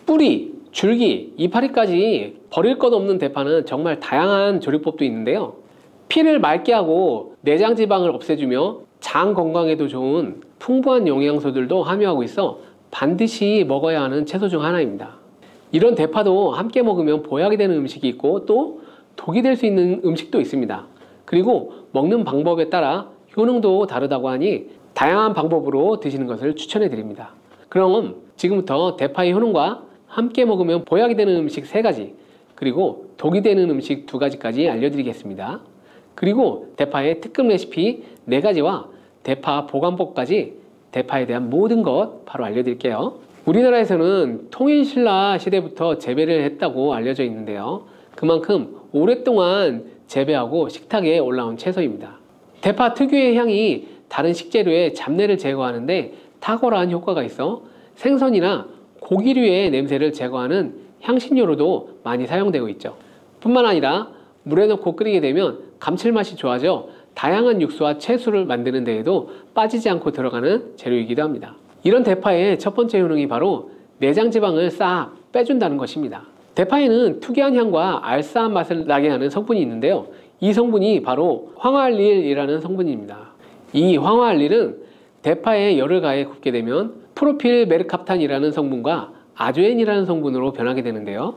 뿌리, 줄기, 이파리까지 버릴 것 없는 대파는 정말 다양한 조리법도 있는데요. 피를 맑게 하고 내장 지방을 없애주며 장 건강에도 좋은 풍부한 영양소들도 함유하고 있어 반드시 먹어야 하는 채소 중 하나입니다. 이런 대파도 함께 먹으면 보약이 되는 음식이 있고 또 독이 될 수 있는 음식도 있습니다. 그리고 먹는 방법에 따라 효능도 다르다고 하니 다양한 방법으로 드시는 것을 추천해 드립니다. 그럼 지금부터 대파의 효능과 함께 먹으면 보약이 되는 음식 3가지, 그리고 독이 되는 음식 2가지까지 알려드리겠습니다. 그리고 대파의 특급 레시피 4가지와 대파 보관법까지 대파에 대한 모든 것 바로 알려드릴게요. 우리나라에서는 통일신라 시대부터 재배를 했다고 알려져 있는데요. 그만큼 오랫동안 재배하고 식탁에 올라온 채소입니다. 대파 특유의 향이 다른 식재료의 잡내를 제거하는데 탁월한 효과가 있어 생선이나 고기류의 냄새를 제거하는 향신료로도 많이 사용되고 있죠. 뿐만 아니라 물에 넣고 끓이게 되면 감칠맛이 좋아져 다양한 육수와 채소를 만드는 데에도 빠지지 않고 들어가는 재료이기도 합니다. 이런 대파의 첫 번째 효능이 바로 내장 지방을 싹 빼준다는 것입니다. 대파에는 특유한 향과 알싸한 맛을 나게 하는 성분이 있는데요. 이 성분이 바로 황화알릴이라는 성분입니다. 이 황화알릴은 대파에 열을 가해 굽게 되면 프로필 메르캅탄이라는 성분과 아조엔이라는 성분으로 변하게 되는데요.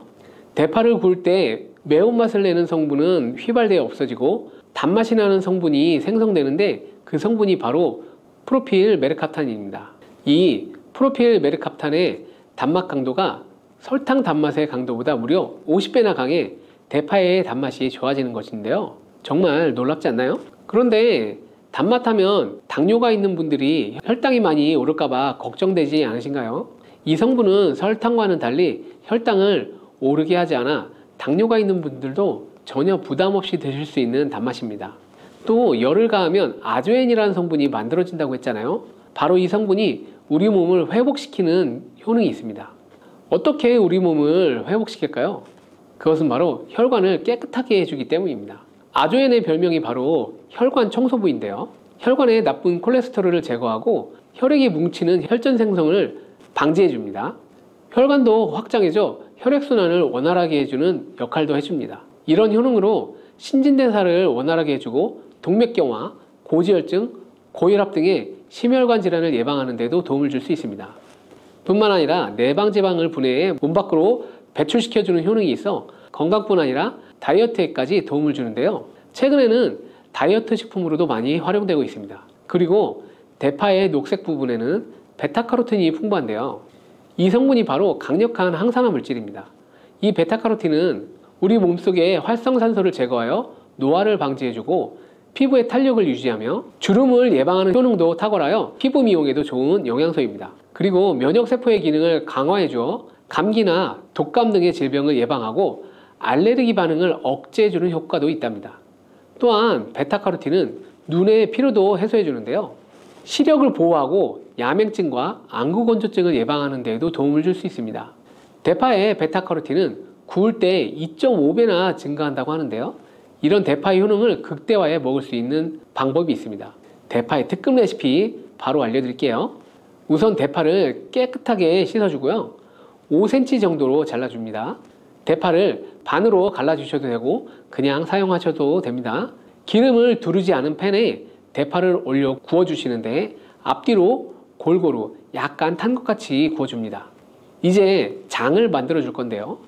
대파를 구울 때 매운맛을 내는 성분은 휘발되어 없어지고 단맛이 나는 성분이 생성되는데 그 성분이 바로 프로필 메르캅탄입니다. 이 프로필 메르캅탄의 단맛 강도가 설탕 단맛의 강도보다 무려 50배나 강해 대파의 단맛이 좋아지는 것인데요. 정말 놀랍지 않나요? 그런데 단맛하면 당뇨가 있는 분들이 혈당이 많이 오를까봐 걱정되지 않으신가요? 이 성분은 설탕과는 달리 혈당을 오르게 하지 않아 당뇨가 있는 분들도 전혀 부담 없이 드실 수 있는 단맛입니다. 또 열을 가하면 아조엔이라는 성분이 만들어진다고 했잖아요. 바로 이 성분이 우리 몸을 회복시키는 효능이 있습니다. 어떻게 우리 몸을 회복시킬까요? 그것은 바로 혈관을 깨끗하게 해주기 때문입니다. 아조엔의 별명이 바로 혈관 청소부인데요. 혈관의 나쁜 콜레스테롤을 제거하고 혈액이 뭉치는 혈전 생성을 방지해 줍니다. 혈관도 확장해줘 혈액순환을 원활하게 해주는 역할도 해줍니다. 이런 효능으로 신진대사를 원활하게 해주고 동맥경화, 고지혈증, 고혈압 등의 심혈관 질환을 예방하는 데도 도움을 줄 수 있습니다. 뿐만 아니라 내방지방을 분해해 몸 밖으로 배출시켜주는 효능이 있어 건강뿐 아니라 다이어트에까지 도움을 주는데요. 최근에는 다이어트 식품으로도 많이 활용되고 있습니다. 그리고 대파의 녹색 부분에는 베타카로틴이 풍부한데요. 이 성분이 바로 강력한 항산화 물질입니다. 이 베타카로틴은 우리 몸속의 활성산소를 제거하여 노화를 방지해주고 피부의 탄력을 유지하며 주름을 예방하는 효능도 탁월하여 피부 미용에도 좋은 영양소입니다. 그리고 면역세포의 기능을 강화해줘 감기나 독감 등의 질병을 예방하고 알레르기 반응을 억제해주는 효과도 있답니다. 또한 베타카로틴은 눈의 피로도 해소해주는데요. 시력을 보호하고 야맹증과 안구건조증을 예방하는 데에도 도움을 줄 수 있습니다. 대파의 베타카로틴은 구울 때 2.5배나 증가한다고 하는데요. 이런 대파의 효능을 극대화해 먹을 수 있는 방법이 있습니다. 대파의 특급 레시피 바로 알려드릴게요. 우선 대파를 깨끗하게 씻어주고요. 5cm 정도로 잘라줍니다. 대파를 반으로 갈라주셔도 되고 그냥 사용하셔도 됩니다. 기름을 두르지 않은 팬에 대파를 올려 구워주시는데 앞뒤로 골고루 약간 탄 것 같이 구워줍니다. 이제 장을 만들어 줄 건데요.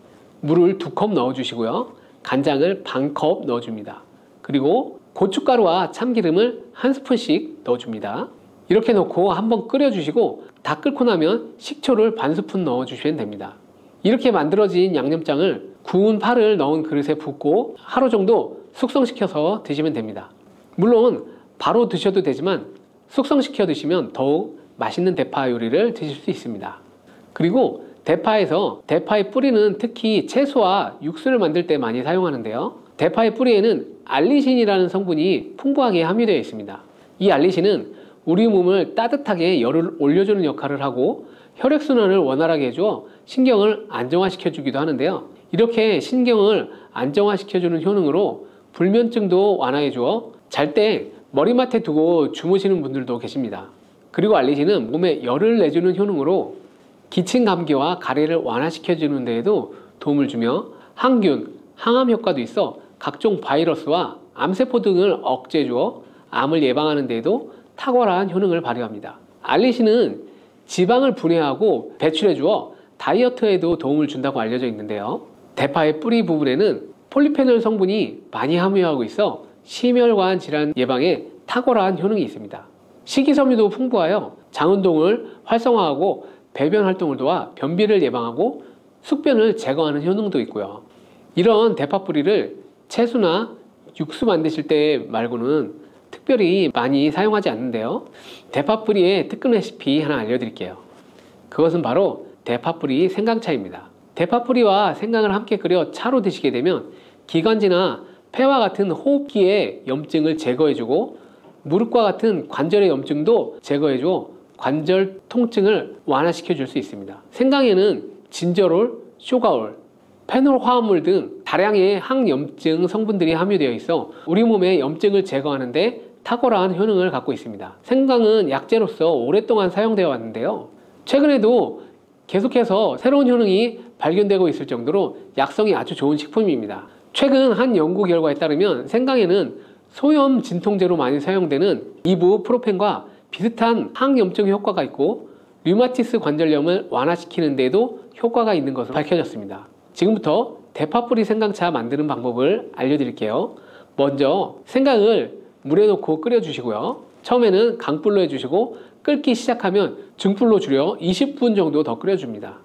물을 2컵 넣어주시고요. 간장을 반컵 넣어줍니다. 그리고 고춧가루와 참기름을 1스푼씩 넣어줍니다. 이렇게 넣고 한번 끓여주시고 다 끓고 나면 식초를 반스푼 넣어주시면 됩니다. 이렇게 만들어진 양념장을 구운 파를 넣은 그릇에 붓고 하루 정도 숙성시켜서 드시면 됩니다. 물론 바로 드셔도 되지만 숙성시켜 드시면 더욱 맛있는 대파 요리를 드실 수 있습니다. 그리고 대파에서 대파의 뿌리는 특히 채소와 육수를 만들 때 많이 사용하는데요. 대파의 뿌리에는 알리신이라는 성분이 풍부하게 함유되어 있습니다. 이 알리신은 우리 몸을 따뜻하게 열을 올려주는 역할을 하고 혈액순환을 원활하게 해주어 신경을 안정화시켜 주기도 하는데요. 이렇게 신경을 안정화시켜주는 효능으로 불면증도 완화해 주어 잘 때 머리맡에 두고 주무시는 분들도 계십니다. 그리고 알리신은 몸에 열을 내주는 효능으로 기침 감기와 가래를 완화시켜주는 데에도 도움을 주며 항균, 항암 효과도 있어 각종 바이러스와 암세포 등을 억제해주어 암을 예방하는 데에도 탁월한 효능을 발휘합니다. 알리신은 지방을 분해하고 배출해주어 다이어트에도 도움을 준다고 알려져 있는데요. 대파의 뿌리 부분에는 폴리페놀 성분이 많이 함유하고 있어 심혈관 질환 예방에 탁월한 효능이 있습니다. 식이섬유도 풍부하여 장운동을 활성화하고 배변 활동을 도와 변비를 예방하고 숙변을 제거하는 효능도 있고요. 이런 대파 뿌리를 채소나 육수 만드실 때 말고는 특별히 많이 사용하지 않는데요. 대파 뿌리의 특급 레시피 하나 알려드릴게요. 그것은 바로 대파 뿌리 생강차입니다. 대파 뿌리와 생강을 함께 끓여 차로 드시게 되면 기관지나 폐와 같은 호흡기의 염증을 제거해주고 무릎과 같은 관절의 염증도 제거해주어 관절 통증을 완화시켜 줄 수 있습니다. 생강에는 진저롤, 쇼가올, 페놀 화합물 등 다량의 항염증 성분들이 함유되어 있어 우리 몸의 염증을 제거하는 데 탁월한 효능을 갖고 있습니다. 생강은 약재로서 오랫동안 사용되어 왔는데요. 최근에도 계속해서 새로운 효능이 발견되고 있을 정도로 약성이 아주 좋은 식품입니다. 최근 한 연구 결과에 따르면 생강에는 소염 진통제로 많이 사용되는 이부프로펜과 비슷한 항염증 효과가 있고 류마티스 관절염을 완화시키는 데에도 효과가 있는 것으로 밝혀졌습니다. 지금부터 대파뿌리 생강차 만드는 방법을 알려드릴게요. 먼저 생강을 물에 넣고 끓여주시고요. 처음에는 강불로 해주시고 끓기 시작하면 중불로 줄여 20분 정도 더 끓여줍니다.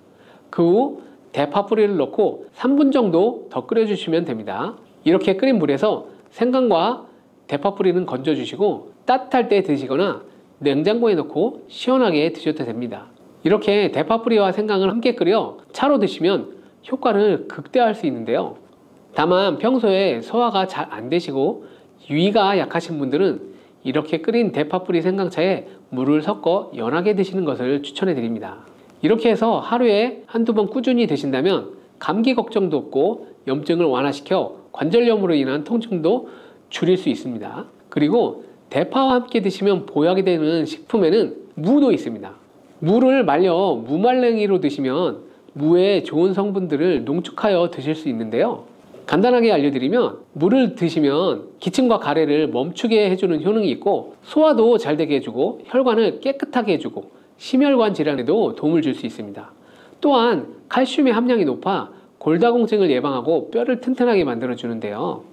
그 후 대파뿌리를 넣고 3분 정도 더 끓여주시면 됩니다. 이렇게 끓인 물에서 생강과 대파뿌리는 건져주시고 따뜻할 때 드시거나 냉장고에 넣고 시원하게 드셔도 됩니다. 이렇게 대파뿌리와 생강을 함께 끓여 차로 드시면 효과를 극대화할 수 있는데요. 다만 평소에 소화가 잘 안 되시고 위가 약하신 분들은 이렇게 끓인 대파뿌리 생강차에 물을 섞어 연하게 드시는 것을 추천해 드립니다. 이렇게 해서 하루에 한두 번 꾸준히 드신다면 감기 걱정도 없고 염증을 완화시켜 관절염으로 인한 통증도 줄일 수 있습니다. 그리고 대파와 함께 드시면 보약이 되는 식품에는 무도 있습니다. 무를 말려 무말랭이로 드시면 무의 좋은 성분들을 농축하여 드실 수 있는데요. 간단하게 알려드리면 무를 드시면 기침과 가래를 멈추게 해주는 효능이 있고 소화도 잘 되게 해주고 혈관을 깨끗하게 해주고 심혈관 질환에도 도움을 줄 수 있습니다. 또한 칼슘의 함량이 높아 골다공증을 예방하고 뼈를 튼튼하게 만들어 주는데요.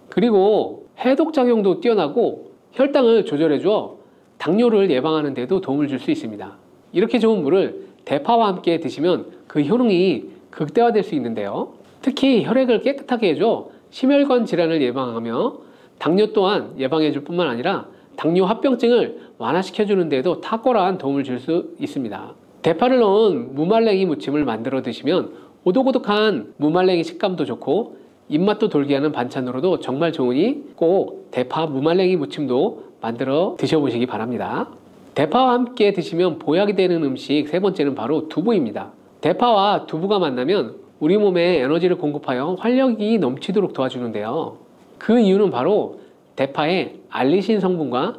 그리고 해독작용도 뛰어나고 혈당을 조절해 주어 당뇨를 예방하는 데도 도움을 줄 수 있습니다. 이렇게 좋은 물을 대파와 함께 드시면 그 효능이 극대화될 수 있는데요. 특히 혈액을 깨끗하게 해줘 심혈관 질환을 예방하며 당뇨 또한 예방해 줄 뿐만 아니라 당뇨 합병증을 완화시켜 주는 데도 탁월한 도움을 줄 수 있습니다. 대파를 넣은 무말랭이 무침을 만들어 드시면 오독오독한 무말랭이 식감도 좋고 입맛도 돌게 하는 반찬으로도 정말 좋으니 꼭 대파 무말랭이 무침도 만들어 드셔보시기 바랍니다. 대파와 함께 드시면 보약이 되는 음식 세 번째는 바로 두부입니다. 대파와 두부가 만나면 우리 몸에 에너지를 공급하여 활력이 넘치도록 도와주는데요. 그 이유는 바로 대파의 알리신 성분과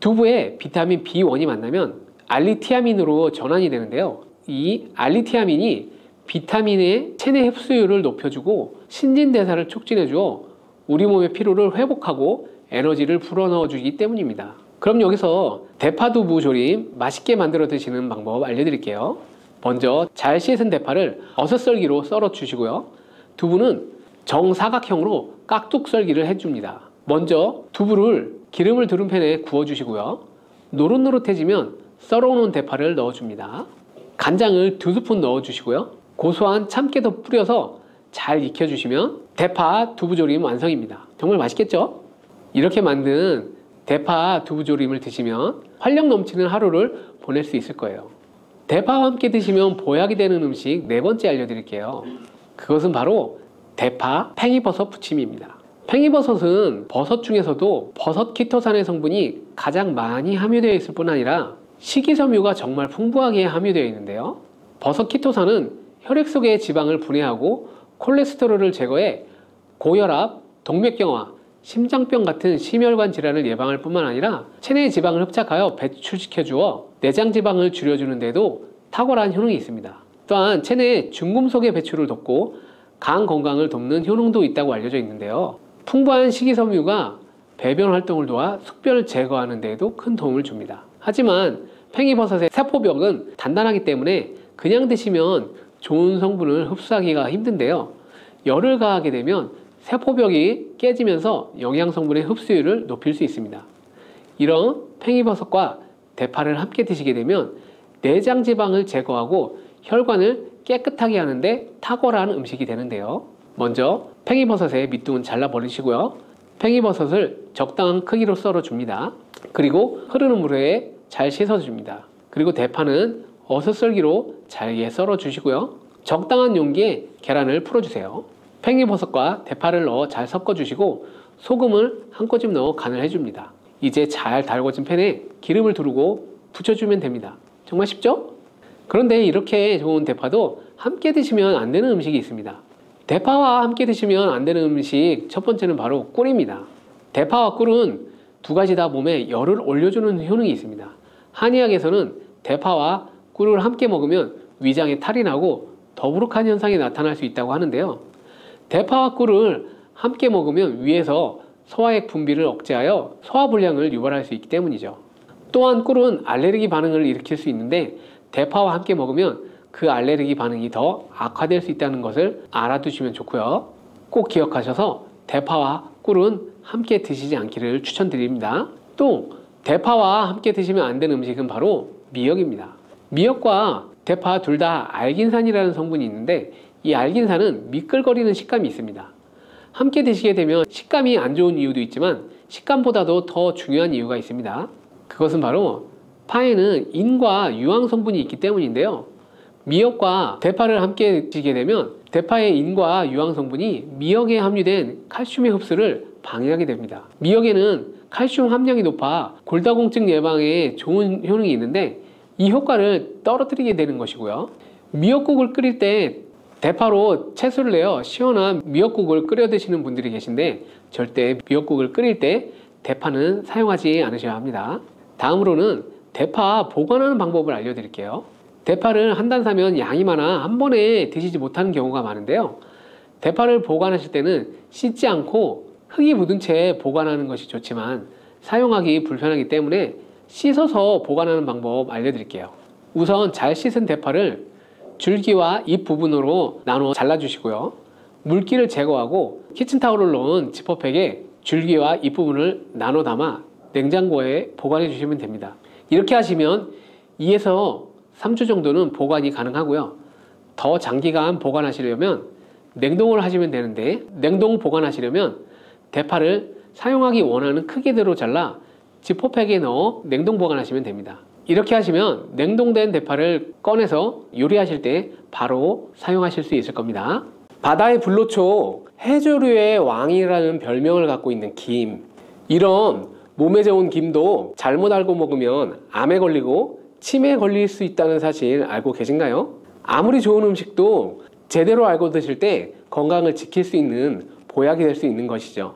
두부의 비타민 B1이 만나면 알리티아민으로 전환이 되는데요. 이 알리티아민이 비타민의 체내 흡수율을 높여주고 신진대사를 촉진해주어 우리 몸의 피로를 회복하고 에너지를 불어넣어 주기 때문입니다. 그럼 여기서 대파두부 조림 맛있게 만들어 드시는 방법 알려드릴게요. 먼저 잘 씻은 대파를 6썰기로 썰어 주시고요. 두부는 정사각형으로 깍둑 썰기를 해줍니다. 먼저 두부를 기름을 두른 팬에 구워 주시고요. 노릇노릇해지면 썰어놓은 대파를 넣어줍니다. 간장을 2스푼 넣어 주시고요. 고소한 참깨도 뿌려서 잘 익혀주시면 대파 두부조림 완성입니다. 정말 맛있겠죠? 이렇게 만든 대파 두부조림을 드시면 활력 넘치는 하루를 보낼 수 있을 거예요. 대파와 함께 드시면 보약이 되는 음식 네 번째 알려드릴게요. 그것은 바로 대파 팽이버섯 부침입니다. 팽이버섯은 버섯 중에서도 버섯 키토산의 성분이 가장 많이 함유되어 있을 뿐 아니라 식이섬유가 정말 풍부하게 함유되어 있는데요. 버섯 키토산은 혈액 속의 지방을 분해하고 콜레스테롤을 제거해 고혈압, 동맥경화, 심장병 같은 심혈관 질환을 예방할 뿐만 아니라 체내의 지방을 흡착하여 배출시켜 주어 내장 지방을 줄여주는 데도 탁월한 효능이 있습니다. 또한 체내 중금속의 배출을 돕고 간 건강을 돕는 효능도 있다고 알려져 있는데요. 풍부한 식이섬유가 배변 활동을 도와 숙변을 제거하는 데에도 큰 도움을 줍니다. 하지만 팽이버섯의 세포벽은 단단하기 때문에 그냥 드시면 좋은 성분을 흡수하기가 힘든데요. 열을 가하게 되면 세포벽이 깨지면서 영양성분의 흡수율을 높일 수 있습니다. 이런 팽이버섯과 대파를 함께 드시게 되면 내장 지방을 제거하고 혈관을 깨끗하게 하는데 탁월한 음식이 되는데요. 먼저 팽이버섯의 밑둥은 잘라 버리시고요. 팽이버섯을 적당한 크기로 썰어 줍니다. 그리고 흐르는 물에 잘 씻어 줍니다. 그리고 대파는 어슷썰기로 잘게 썰어 주시고요. 적당한 용기에 계란을 풀어 주세요. 팽이버섯과 대파를 넣어 잘 섞어 주시고 소금을 한 꼬집 넣어 간을 해줍니다. 이제 잘 달궈진 팬에 기름을 두르고 붙여주면 됩니다. 정말 쉽죠? 그런데 이렇게 좋은 대파도 함께 드시면 안 되는 음식이 있습니다. 대파와 함께 드시면 안 되는 음식 첫 번째는 바로 꿀입니다. 대파와 꿀은 두 가지 다 몸에 열을 올려주는 효능이 있습니다. 한의학에서는 대파와 꿀을 함께 먹으면 위장에 탈이 나고 더부룩한 현상이 나타날 수 있다고 하는데요. 대파와 꿀을 함께 먹으면 위에서 소화액 분비를 억제하여 소화불량을 유발할 수 있기 때문이죠. 또한 꿀은 알레르기 반응을 일으킬 수 있는데 대파와 함께 먹으면 그 알레르기 반응이 더 악화될 수 있다는 것을 알아두시면 좋고요. 꼭 기억하셔서 대파와 꿀은 함께 드시지 않기를 추천드립니다. 또 대파와 함께 드시면 안 되는 음식은 바로 미역입니다. 미역과 대파 둘 다 알긴산이라는 성분이 있는데 이 알긴산은 미끌거리는 식감이 있습니다. 함께 드시게 되면 식감이 안 좋은 이유도 있지만 식감보다도 더 중요한 이유가 있습니다. 그것은 바로 파에는 인과 유황 성분이 있기 때문인데요. 미역과 대파를 함께 드시게 되면 대파의 인과 유황 성분이 미역에 함유된 칼슘의 흡수를 방해하게 됩니다. 미역에는 칼슘 함량이 높아 골다공증 예방에 좋은 효능이 있는데 이 효과를 떨어뜨리게 되는 것이고요. 미역국을 끓일 때 대파로 채수를 내어 시원한 미역국을 끓여 드시는 분들이 계신데 절대 미역국을 끓일 때 대파는 사용하지 않으셔야 합니다. 다음으로는 대파 보관하는 방법을 알려드릴게요. 대파를 한 단 사면 양이 많아 한 번에 드시지 못하는 경우가 많은데요. 대파를 보관하실 때는 씻지 않고 흙이 묻은 채 보관하는 것이 좋지만 사용하기 불편하기 때문에 씻어서 보관하는 방법 알려드릴게요. 우선 잘 씻은 대파를 줄기와 잎 부분으로 나눠 잘라주시고요. 물기를 제거하고 키친타올을 넣은 지퍼백에 줄기와 잎 부분을 나눠 담아 냉장고에 보관해 주시면 됩니다. 이렇게 하시면 2에서 3주 정도는 보관이 가능하고요. 더 장기간 보관하시려면 냉동을 하시면 되는데 냉동 보관하시려면 대파를 사용하기 원하는 크기대로 잘라 지퍼백에 넣어 냉동 보관하시면 됩니다. 이렇게 하시면 냉동된 대파를 꺼내서 요리하실 때 바로 사용하실 수 있을 겁니다. 바다의 불로초, 해조류의 왕이라는 별명을 갖고 있는 김, 이런 몸에 좋은 김도 잘못 알고 먹으면 암에 걸리고 치매에 걸릴 수 있다는 사실 알고 계신가요? 아무리 좋은 음식도 제대로 알고 드실 때 건강을 지킬 수 있는 보약이 될 수 있는 것이죠.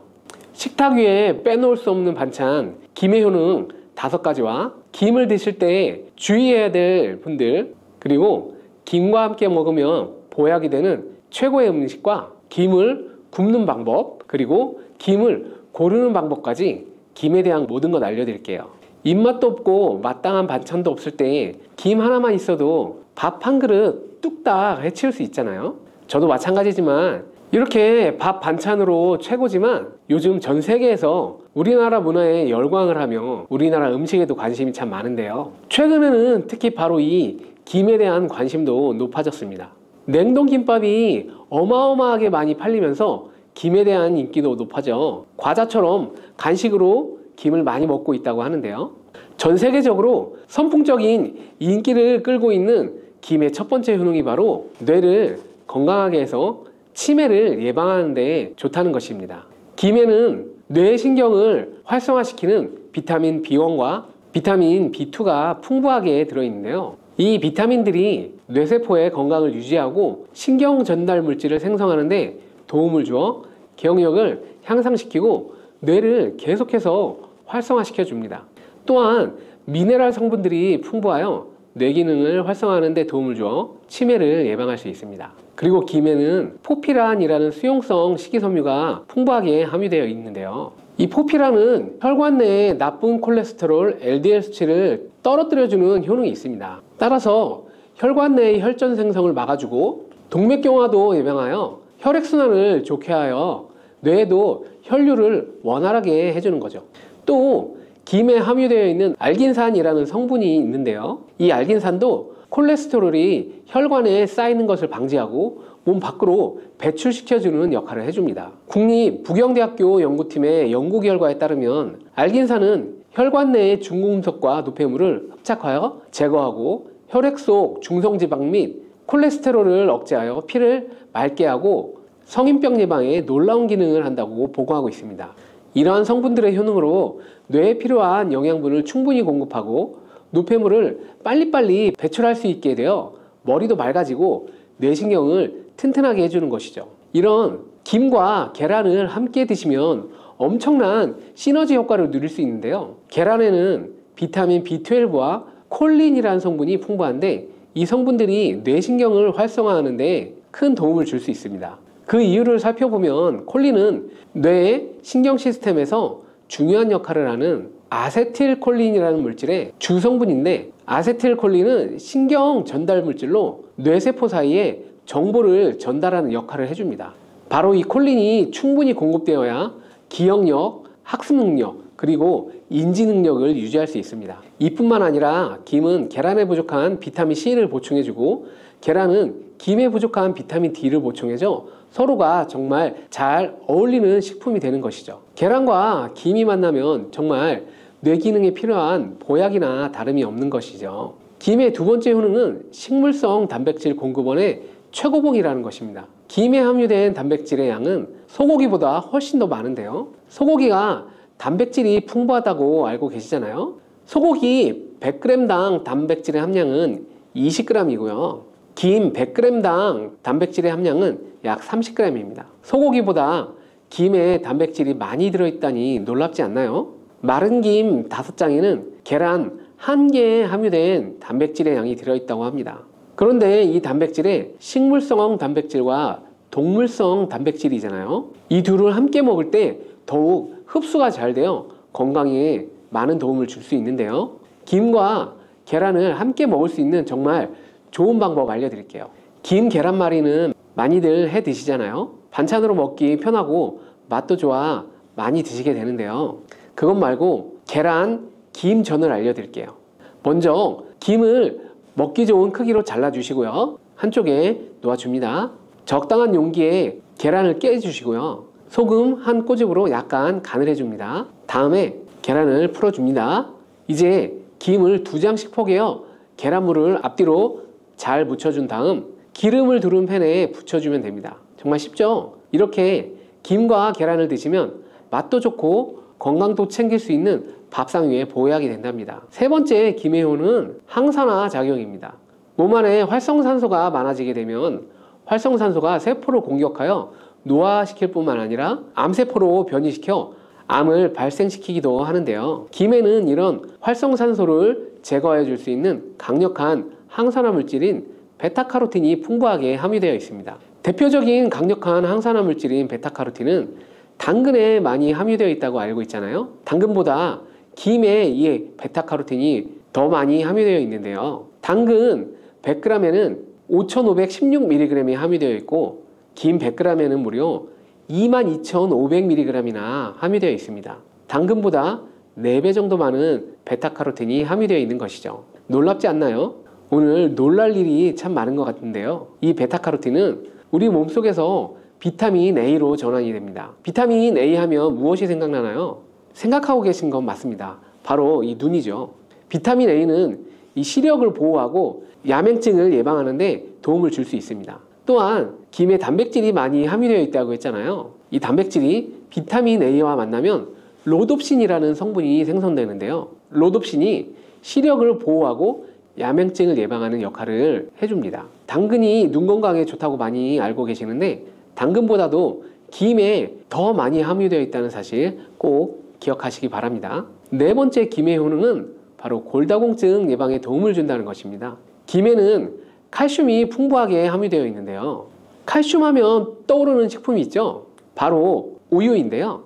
식탁 위에 빼놓을 수 없는 반찬, 김의 효능 5가지와 김을 드실 때 주의해야 될 분들, 그리고 김과 함께 먹으면 보약이 되는 최고의 음식과 김을 굽는 방법, 그리고 김을 고르는 방법까지 김에 대한 모든 것 알려드릴게요. 입맛도 없고 마땅한 반찬도 없을 때 김 하나만 있어도 밥 한 그릇 뚝딱 해치울 수 있잖아요. 저도 마찬가지지만 이렇게 밥 반찬으로 최고지만 요즘 전 세계에서 우리나라 문화에 열광을 하며 우리나라 음식에도 관심이 참 많은데요. 최근에는 특히 바로 이 김에 대한 관심도 높아졌습니다. 냉동김밥이 어마어마하게 많이 팔리면서 김에 대한 인기도 높아져 과자처럼 간식으로 김을 많이 먹고 있다고 하는데요. 전 세계적으로 선풍적인 인기를 끌고 있는 김의 첫 번째 효능이 바로 뇌를 건강하게 해서 치매를 예방하는 데 좋다는 것입니다. 김에는 뇌신경을 활성화시키는 비타민 B1과 비타민 B2가 풍부하게 들어있는데요. 이 비타민들이 뇌세포의 건강을 유지하고 신경 전달 물질을 생성하는 데 도움을 주어 기억력을 향상시키고 뇌를 계속해서 활성화시켜 줍니다. 또한 미네랄 성분들이 풍부하여 뇌 기능을 활성화하는 데 도움을 줘 치매를 예방할 수 있습니다. 그리고 김에는 포피란이라는 수용성 식이섬유가 풍부하게 함유되어 있는데요. 이 포피란은 혈관 내의 나쁜 콜레스테롤 LDL 수치를 떨어뜨려주는 효능이 있습니다. 따라서 혈관 내의 혈전 생성을 막아주고 동맥경화도 예방하여 혈액순환을 좋게 하여 뇌에도 혈류를 원활하게 해주는 거죠. 또 김에 함유되어 있는 알긴산이라는 성분이 있는데요. 이 알긴산도 콜레스테롤이 혈관에 쌓이는 것을 방지하고 몸 밖으로 배출시켜주는 역할을 해줍니다. 국립부경대학교 연구팀의 연구 결과에 따르면 알긴산은 혈관 내의 중금속과 노폐물을 흡착하여 제거하고 혈액 속 중성지방 및 콜레스테롤을 억제하여 피를 맑게 하고 성인병 예방에 놀라운 기능을 한다고 보고하고 있습니다. 이러한 성분들의 효능으로 뇌에 필요한 영양분을 충분히 공급하고 노폐물을 빨리빨리 배출할 수 있게 되어 머리도 맑아지고 뇌신경을 튼튼하게 해주는 것이죠. 이런 김과 계란을 함께 드시면 엄청난 시너지 효과를 누릴 수 있는데요. 계란에는 비타민 B12와 콜린이라는 성분이 풍부한데 이 성분들이 뇌신경을 활성화하는 데 큰 도움을 줄 수 있습니다. 그 이유를 살펴보면 콜린은 뇌의 신경 시스템에서 중요한 역할을 하는 아세틸콜린이라는 물질의 주성분인데, 아세틸콜린은 신경 전달 물질로 뇌세포 사이에 정보를 전달하는 역할을 해줍니다. 바로 이 콜린이 충분히 공급되어야 기억력, 학습 능력, 그리고 인지 능력을 유지할 수 있습니다. 이뿐만 아니라 김은 계란에 부족한 비타민 C를 보충해주고 계란은 김에 부족한 비타민 D를 보충해줘 서로가 정말 잘 어울리는 식품이 되는 것이죠. 계란과 김이 만나면 정말 뇌 기능에 필요한 보약이나 다름이 없는 것이죠. 김의 두 번째 효능은 식물성 단백질 공급원의 최고봉이라는 것입니다. 김에 함유된 단백질의 양은 소고기보다 훨씬 더 많은데요. 소고기가 단백질이 풍부하다고 알고 계시잖아요. 소고기 100g당 단백질의 함량은 20g이고요. 김 100g당 단백질의 함량은 약 30g입니다. 소고기보다 김에 단백질이 많이 들어있다니 놀랍지 않나요? 마른 김 5장에는 계란 1개에 함유된 단백질의 양이 들어있다고 합니다. 그런데 이 단백질에 식물성 단백질과 동물성 단백질이잖아요. 이 둘을 함께 먹을 때 더욱 흡수가 잘 되어 건강에 많은 도움을 줄 수 있는데요. 김과 계란을 함께 먹을 수 있는 정말 좋은 방법 알려드릴게요. 김 계란말이는 많이들 해 드시잖아요. 반찬으로 먹기 편하고 맛도 좋아 많이 드시게 되는데요. 그것 말고 계란 김전을 알려드릴게요. 먼저 김을 먹기 좋은 크기로 잘라주시고요. 한쪽에 놓아줍니다. 적당한 용기에 계란을 깨주시고요. 소금 한 꼬집으로 약간 간을 해줍니다. 다음에 계란을 풀어줍니다. 이제 김을 2장씩 포개어 계란물을 앞뒤로 잘 묻혀준 다음 기름을 두른 팬에 붙여주면 됩니다. 정말 쉽죠? 이렇게 김과 계란을 드시면 맛도 좋고 건강도 챙길 수 있는 밥상 위에 보약이 된답니다. 세 번째 김의 효는 항산화 작용입니다. 몸 안에 활성산소가 많아지게 되면 활성산소가 세포를 공격하여 노화시킬 뿐만 아니라 암세포로 변이시켜 암을 발생시키기도 하는데요. 김에는 이런 활성산소를 제거해 줄 수 있는 강력한 항산화 물질인 베타카로틴이 풍부하게 함유되어 있습니다. 대표적인 강력한 항산화 물질인 베타카로틴은 당근에 많이 함유되어 있다고 알고 있잖아요. 당근보다 김에 이 베타카로틴이 더 많이 함유되어 있는데요. 당근 100g에는 5516mg이 함유되어 있고 김 100g에는 무려 22,500mg이나 함유되어 있습니다. 당근보다 4배 정도 많은 베타카로틴이 함유되어 있는 것이죠. 놀랍지 않나요? 오늘 놀랄 일이 참 많은 것 같은데요. 이 베타카로틴은 우리 몸속에서 비타민 A로 전환이 됩니다. 비타민 A 하면 무엇이 생각나나요? 생각하고 계신 건 맞습니다. 바로 이 눈이죠. 비타민 A는 이 시력을 보호하고 야맹증을 예방하는 데 도움을 줄 수 있습니다. 또한 김에 단백질이 많이 함유되어 있다고 했잖아요. 이 단백질이 비타민 A와 만나면 로뎁신이라는 성분이 생성되는데요. 로뎁신이 시력을 보호하고 야맹증을 예방하는 역할을 해줍니다. 당근이 눈 건강에 좋다고 많이 알고 계시는데 당근보다도 김에 더 많이 함유되어 있다는 사실 꼭 기억하시기 바랍니다. 네 번째 김의 효능은 바로 골다공증 예방에 도움을 준다는 것입니다. 김에는 칼슘이 풍부하게 함유되어 있는데요. 칼슘 하면 떠오르는 식품이 있죠. 바로 우유인데요.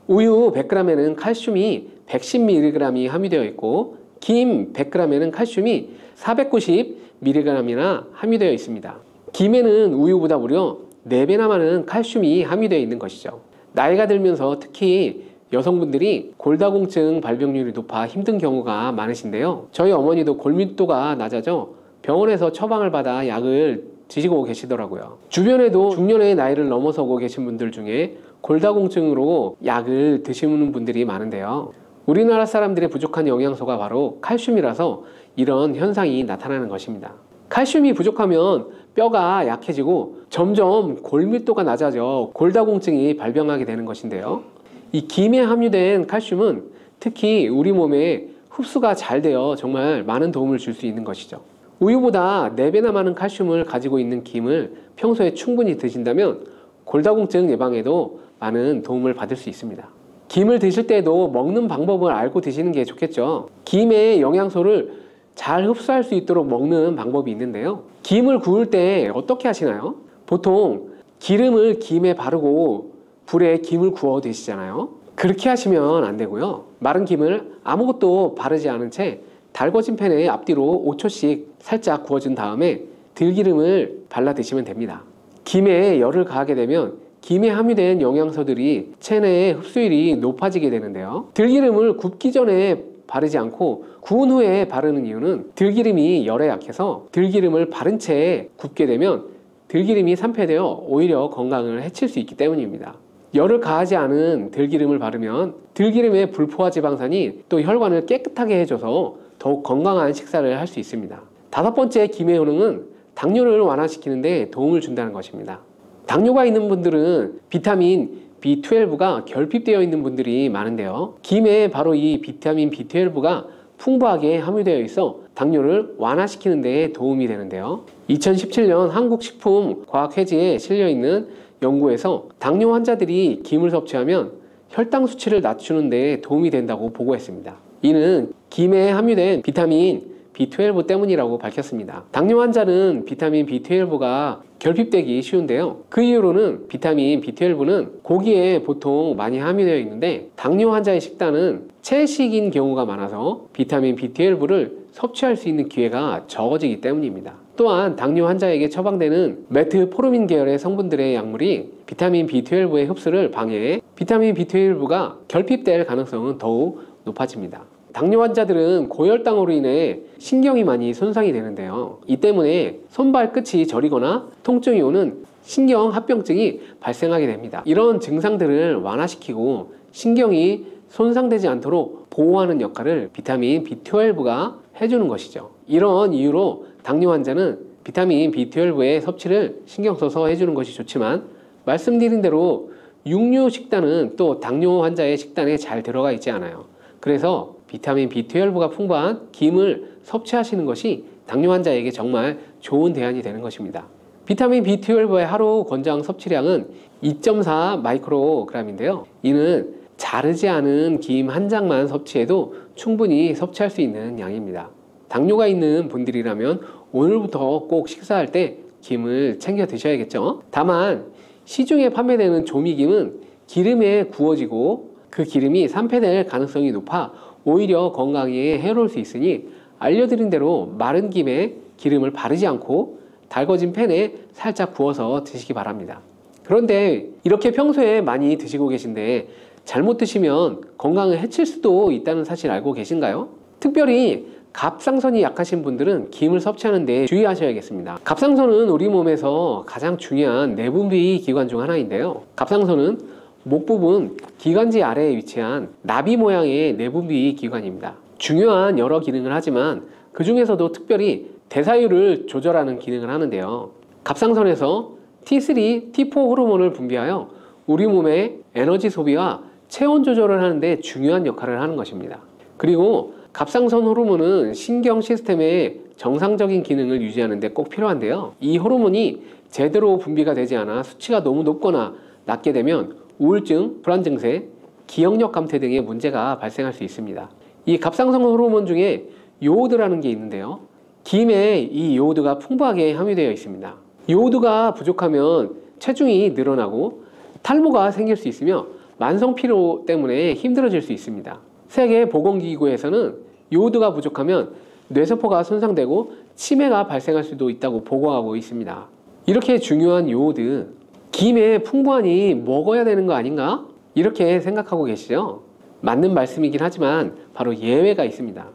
우유 100g에는 칼슘이 110mg이 함유되어 있고 김 100g에는 칼슘이 490mg이나 함유되어 있습니다. 김에는 우유보다 무려 4배나 많은 칼슘이 함유되어 있는 것이죠. 나이가 들면서 특히 여성분들이 골다공증 발병률이 높아 힘든 경우가 많으신데요. 저희 어머니도 골밀도가 낮아져 병원에서 처방을 받아 약을 드시고 계시더라고요. 주변에도 중년의 나이를 넘어서고 계신 분들 중에 골다공증으로 약을 드시는 분들이 많은데요. 우리나라 사람들의 부족한 영양소가 바로 칼슘이라서 이런 현상이 나타나는 것입니다. 칼슘이 부족하면 뼈가 약해지고 점점 골밀도가 낮아져 골다공증이 발병하게 되는 것인데요. 이 김에 함유된 칼슘은 특히 우리 몸에 흡수가 잘 되어 정말 많은 도움을 줄 수 있는 것이죠. 우유보다 4배나 많은 칼슘을 가지고 있는 김을 평소에 충분히 드신다면 골다공증 예방에도 많은 도움을 받을 수 있습니다. 김을 드실 때도 먹는 방법을 알고 드시는 게 좋겠죠. 김의 영양소를 잘 흡수할 수 있도록 먹는 방법이 있는데요. 김을 구울 때 어떻게 하시나요? 보통 기름을 김에 바르고 불에 김을 구워 드시잖아요. 그렇게 하시면 안 되고요. 마른 김을 아무것도 바르지 않은 채 달궈진 팬에 앞뒤로 5초씩 살짝 구워준 다음에 들기름을 발라 드시면 됩니다. 김에 열을 가하게 되면 김에 함유된 영양소들이 체내의 흡수율이 높아지게 되는데요. 들기름을 굽기 전에 바르지 않고 구운 후에 바르는 이유는 들기름이 열에 약해서 들기름을 바른 채 굽게 되면 들기름이 산패되어 오히려 건강을 해칠 수 있기 때문입니다. 열을 가하지 않은 들기름을 바르면 들기름의 불포화 지방산이 또 혈관을 깨끗하게 해줘서 더욱 건강한 식사를 할 수 있습니다. 5번째 김의 효능은 당뇨를 완화시키는 데 도움을 준다는 것입니다. 당뇨가 있는 분들은 비타민 B12가 결핍되어 있는 분들이 많은데요. 김에 바로 이 비타민 B12가 풍부하게 함유되어 있어 당뇨를 완화시키는 데 도움이 되는데요. 2017년 한국식품과학회지에 실려있는 연구에서 당뇨 환자들이 김을 섭취하면 혈당 수치를 낮추는 데 도움이 된다고 보고했습니다. 이는 김에 함유된 비타민 B12 때문이라고 밝혔습니다. 당뇨 환자는 비타민 B12가 결핍되기 쉬운데요. 그 이유로는 비타민 B12는 고기에 보통 많이 함유되어 있는데 당뇨 환자의 식단은 채식인 경우가 많아서 비타민 B12를 섭취할 수 있는 기회가 적어지기 때문입니다. 또한 당뇨 환자에게 처방되는 메트포르민 계열의 성분들의 약물이 비타민 B12의 흡수를 방해해 비타민 B12가 결핍될 가능성은 더욱 높아집니다. 당뇨 환자들은 고혈당으로 인해 신경이 많이 손상이 되는데요. 이 때문에 손발 끝이 저리거나 통증이 오는 신경합병증이 발생하게 됩니다. 이런 증상들을 완화시키고 신경이 손상되지 않도록 보호하는 역할을 비타민 B12가 해주는 것이죠. 이런 이유로 당뇨 환자는 비타민 B12의 섭취를 신경 써서 해주는 것이 좋지만 말씀드린 대로 육류 식단은 또 당뇨 환자의 식단에 잘 들어가 있지 않아요. 그래서 비타민 B12가 풍부한 김을 섭취하시는 것이 당뇨 환자에게 정말 좋은 대안이 되는 것입니다. 비타민 B12의 하루 권장 섭취량은 2.4 마이크로그램인데요. 이는 자르지 않은 김 한 장만 섭취해도 충분히 섭취할 수 있는 양입니다. 당뇨가 있는 분들이라면 오늘부터 꼭 식사할 때 김을 챙겨 드셔야겠죠. 다만 시중에 판매되는 조미김은 기름에 구워지고 그 기름이 산패될 가능성이 높아 오히려 건강에 해로울 수 있으니 알려드린 대로 마른 김에 기름을 바르지 않고 달궈진 팬에 살짝 구워서 드시기 바랍니다. 그런데 이렇게 평소에 많이 드시고 계신데 잘못 드시면 건강을 해칠 수도 있다는 사실 알고 계신가요? 특별히 갑상선이 약하신 분들은 김을 섭취하는 데 주의하셔야겠습니다. 갑상선은 우리 몸에서 가장 중요한 내분비 기관 중 하나인데요. 갑상선은 목 부분 기관지 아래에 위치한 나비 모양의 내분비 기관입니다. 중요한 여러 기능을 하지만 그 중에서도 특별히 대사율을 조절하는 기능을 하는데요. 갑상선에서 T3, T4 호르몬을 분비하여 우리 몸의 에너지 소비와 체온 조절을 하는데 중요한 역할을 하는 것입니다. 그리고 갑상선 호르몬은 신경 시스템의 정상적인 기능을 유지하는 데 꼭 필요한데요. 이 호르몬이 제대로 분비가 되지 않아 수치가 너무 높거나 낮게 되면 우울증, 불안 증세, 기억력 감퇴 등의 문제가 발생할 수 있습니다. 이 갑상선 호르몬 중에 요오드라는 게 있는데요. 김에 이 요오드가 풍부하게 함유되어 있습니다. 요오드가 부족하면 체중이 늘어나고 탈모가 생길 수 있으며 만성 피로 때문에 힘들어질 수 있습니다. 세계보건기구에서는 요오드가 부족하면 뇌세포가 손상되고 치매가 발생할 수도 있다고 보고하고 있습니다. 이렇게 중요한 요오드, 김에 풍부하니 먹어야 되는 거 아닌가? 이렇게 생각하고 계시죠? 맞는 말씀이긴 하지만 바로 예외가 있습니다.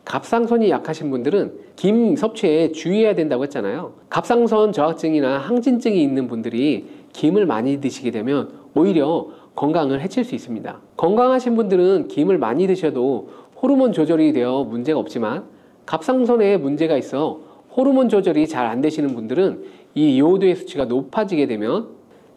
갑상선이 약하신 분들은 김 섭취에 주의해야 된다고 했잖아요. 갑상선 저하증이나 항진증이 있는 분들이 김을 많이 드시게 되면 오히려 건강을 해칠 수 있습니다. 건강하신 분들은 김을 많이 드셔도 호르몬 조절이 되어 문제가 없지만 갑상선에 문제가 있어 호르몬 조절이 잘 안 되시는 분들은 이 요오드의 수치가 높아지게 되면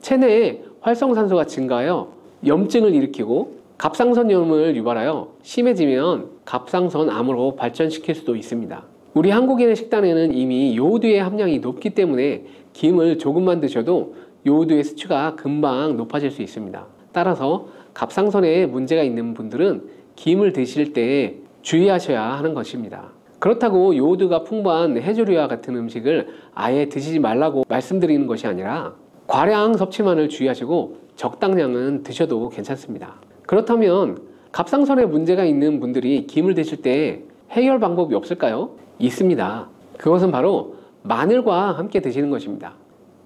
체내에 활성산소가 증가하여 염증을 일으키고 갑상선염을 유발하여 심해지면 갑상선 암으로 발전시킬 수도 있습니다. 우리 한국인의 식단에는 이미 요오드의 함량이 높기 때문에 김을 조금만 드셔도 요오드의 수치가 금방 높아질 수 있습니다. 따라서 갑상선에 문제가 있는 분들은 김을 드실 때 주의하셔야 하는 것입니다. 그렇다고 요오드가 풍부한 해조류와 같은 음식을 아예 드시지 말라고 말씀드리는 것이 아니라 과량 섭취만을 주의하시고 적당량은 드셔도 괜찮습니다. 그렇다면 갑상선에 문제가 있는 분들이 김을 드실 때 해결 방법이 없을까요? 있습니다. 그것은 바로 마늘과 함께 드시는 것입니다.